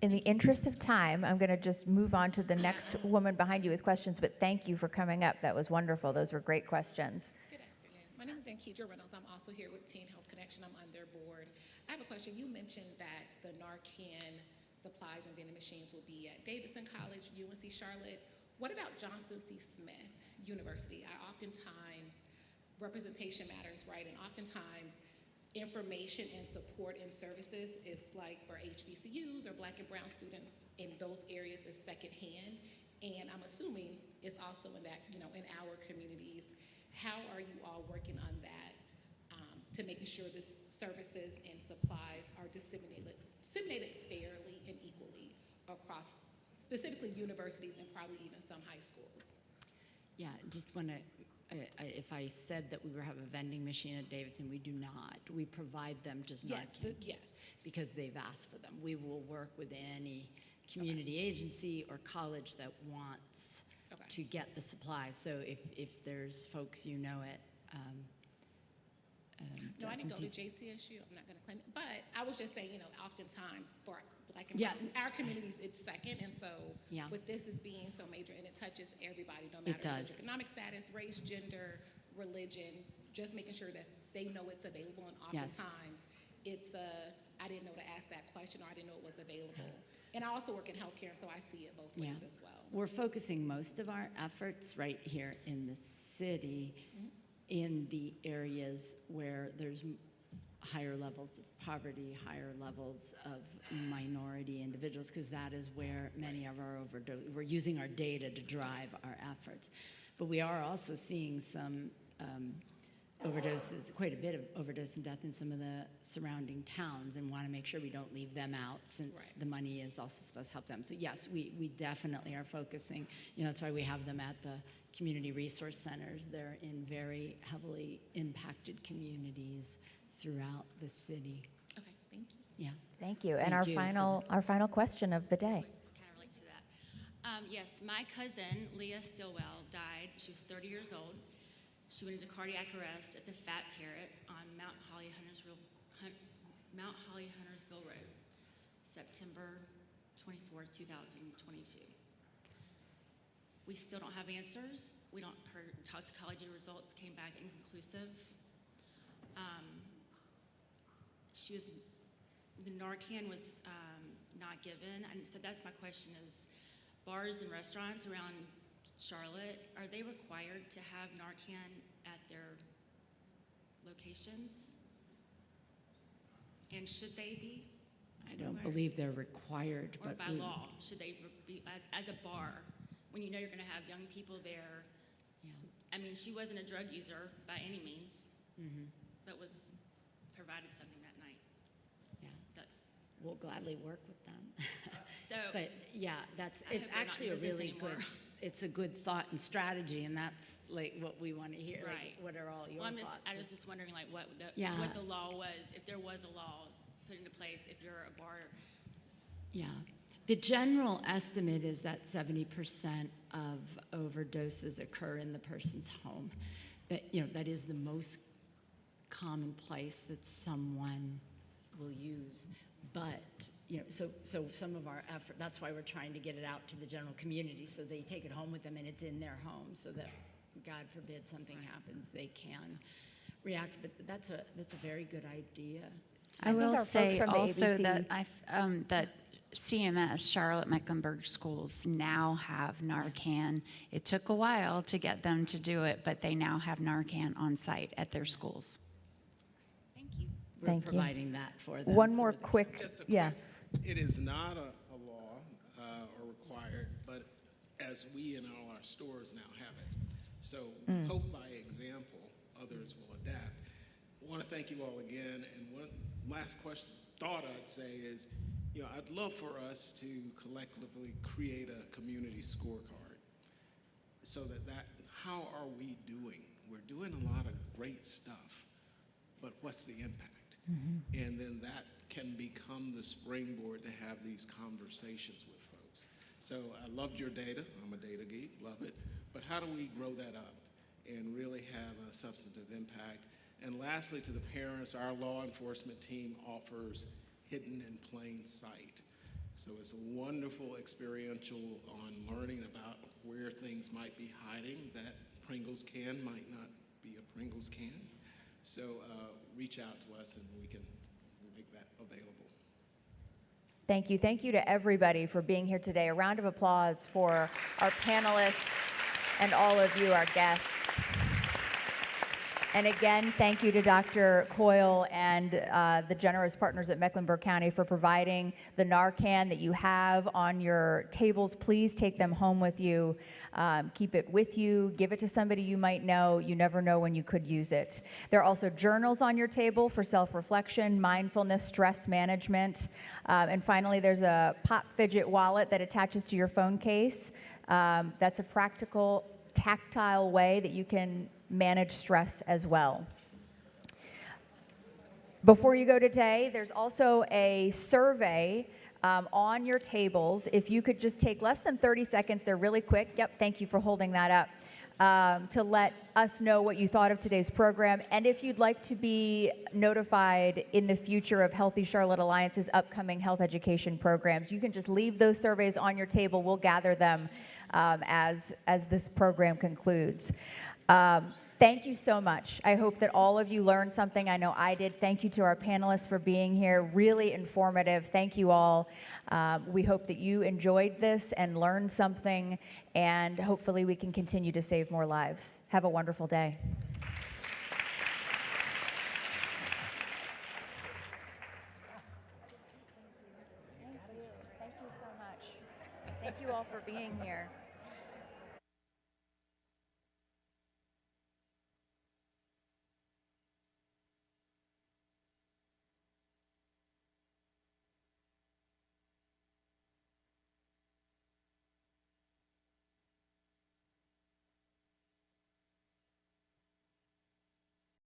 A: In the interest of time, I'm going to just move on to the next woman behind you with questions, but thank you for coming up. That was wonderful. Those were great questions.
O: Good afternoon. My name is Ankidra Reynolds. I'm also here with Teen Health Connection. I'm on their board. I have a question. You mentioned that the Narcan supplies and vending machines will be at Davidson College, UNC Charlotte. What about Johnson C. Smith University? Representation matters, right? And oftentimes, information and support and services is like for HBCUs or Black and Brown students in those areas is secondhand. And I'm assuming it's also in that, in our communities. How are you all working on that to making sure the services and supplies are disseminated fairly and equally across specifically universities and probably even some high schools?
G: Yeah, just want to, if I said that we have a vending machine at Davidson, we do not. We provide them, just not
O: Yes.
G: because they've asked for them. We will work with any community agency or college that wants to get the supplies. So if there's folks it.
O: No, I didn't go to JCSU. I'm not going to claim it. But I was just saying, oftentimes for Black and Brown, our communities, it's second. And so with this as being so major, and it touches everybody, no matter socioeconomic status, race, gender, religion, just making sure that they know it's available. And oftentimes it's I didn't know to ask that question, or I didn't know it was available. And I also work in healthcare, so I see it both ways as well.
G: We're focusing most of our efforts right here in the city in the areas where there's higher levels of poverty, higher levels of minority individuals, because that is where many of our we're using our data to drive our efforts. But we are also seeing some
P: overdoses, quite a bit of overdose and death in some of the surrounding towns, and want to make sure we don't leave them out, since the money is also supposed to help them. So yes, we definitely are focusing. That's why we have them at the community resource centers. They're in very heavily impacted communities throughout the city.
Q: Okay, thank you.
P: Yeah.
A: Thank you. And
P: Thank you for
A: our final question of the day.
Q: Kind of relates to that. Yes, my cousin, Leah Stillwell, died. She was 30 years old. She went into cardiac arrest at the Fat Parrot on Mount Holly Huntersville Road, September 24th, 2022. We still don't have answers. Her toxicology results came back inconclusive. The Narcan was not given, and so that's my question: is bars and restaurants around Charlotte, are they required to have Narcan at their locations? And should they be?
P: I don't believe they're required,
Q: Or
P: but
Q: by law, should they be, as a bar, when you know you're going to have young people there?
P: Yeah.
Q: I mean, she wasn't a drug user by any means,
P: Mm-hmm.
Q: but was provided something that night.
P: Yeah.
Q: That,
P: We'll gladly work with them.
Q: so,
P: But yeah,
Q: I
P: it's
Q: hope they're not
P: actually
Q: in
P: a
Q: business
P: really
Q: anymore.
P: good, it's a good thought and strategy, and that's like what we want to hear.
Q: Right.
P: Like, what are all your
Q: well,
P: thoughts?
Q: I was just wondering, like, what
P: Yeah.
Q: what the law was, if there was a law put into place, if you're a bar.
P: Yeah. The general estimate is that 70% of overdoses occur in the person's home. That is the most common place that someone will use. But, so some of our effort, that's why we're trying to get it out to the general community, so they take it home with them and it's in their home, so that, God forbid, something happens, they can react. But that's a very good idea.
D: I
A: think
D: will
A: our folks
D: say
A: from the
D: also
A: ABC
D: that CMS, Charlotte Mecklenburg Schools, now have Narcan. It took a while to get them to do it, but they now have Narcan on site at their schools.
Q: Thank you.
P: We're
A: Thank you.
P: providing that for them.
A: One more
P: for the-
A: quick,
B: Just a
A: yeah.
B: quick, it is not a law or required, but as we in all our stores now have it. So hope by example, others will adapt. I want to thank you all again. And one last thought I'd say is, I'd love for us to collectively create a community scorecard so that how are we doing? We're doing a lot of great stuff, but what's the impact? And then that can become the springboard to have these conversations with folks. So I loved your data. I'm a data geek, love it. But how do we grow that up and really have a substantive impact? And lastly, to the parents, our law enforcement team offers hidden in plain sight. So it's a wonderful experiential on learning about where things might be hiding that Pringles can might not be a Pringles can. So reach out to us and we can make that available.
A: Thank you. Thank you to everybody for being here today. A round of applause for our panelists and all of you, our guests. And again, thank you to Dr. Coyle and the generous partners at Mecklenburg County for providing the Narcan that you have on your tables. Please take them home with you. Keep it with you. Give it to somebody you might know. You never know when you could use it. There are also journals on your table for self-reflection, mindfulness, stress management. And finally, there's a Pop Fidget wallet that attaches to your phone case. That's a practical, tactile way that you can manage stress as well. Before you go today, there's also a survey on your tables. If you could just take less than 30 seconds, they're really quick. Yep, thank you for holding that up. To let us know what you thought of today's program, and if you'd like to be notified in the future of Healthy Charlotte Alliance's upcoming health education programs, you can just leave those surveys on your table. We'll gather them as this program concludes. Thank you so much. I hope that all of you learned something. I know I did. Thank you to our panelists for being here. Really informative. Thank you all. We hope that you enjoyed this and learned something, and hopefully we can continue to save more lives. Have a wonderful day. Thank you so much. Thank you all for being here.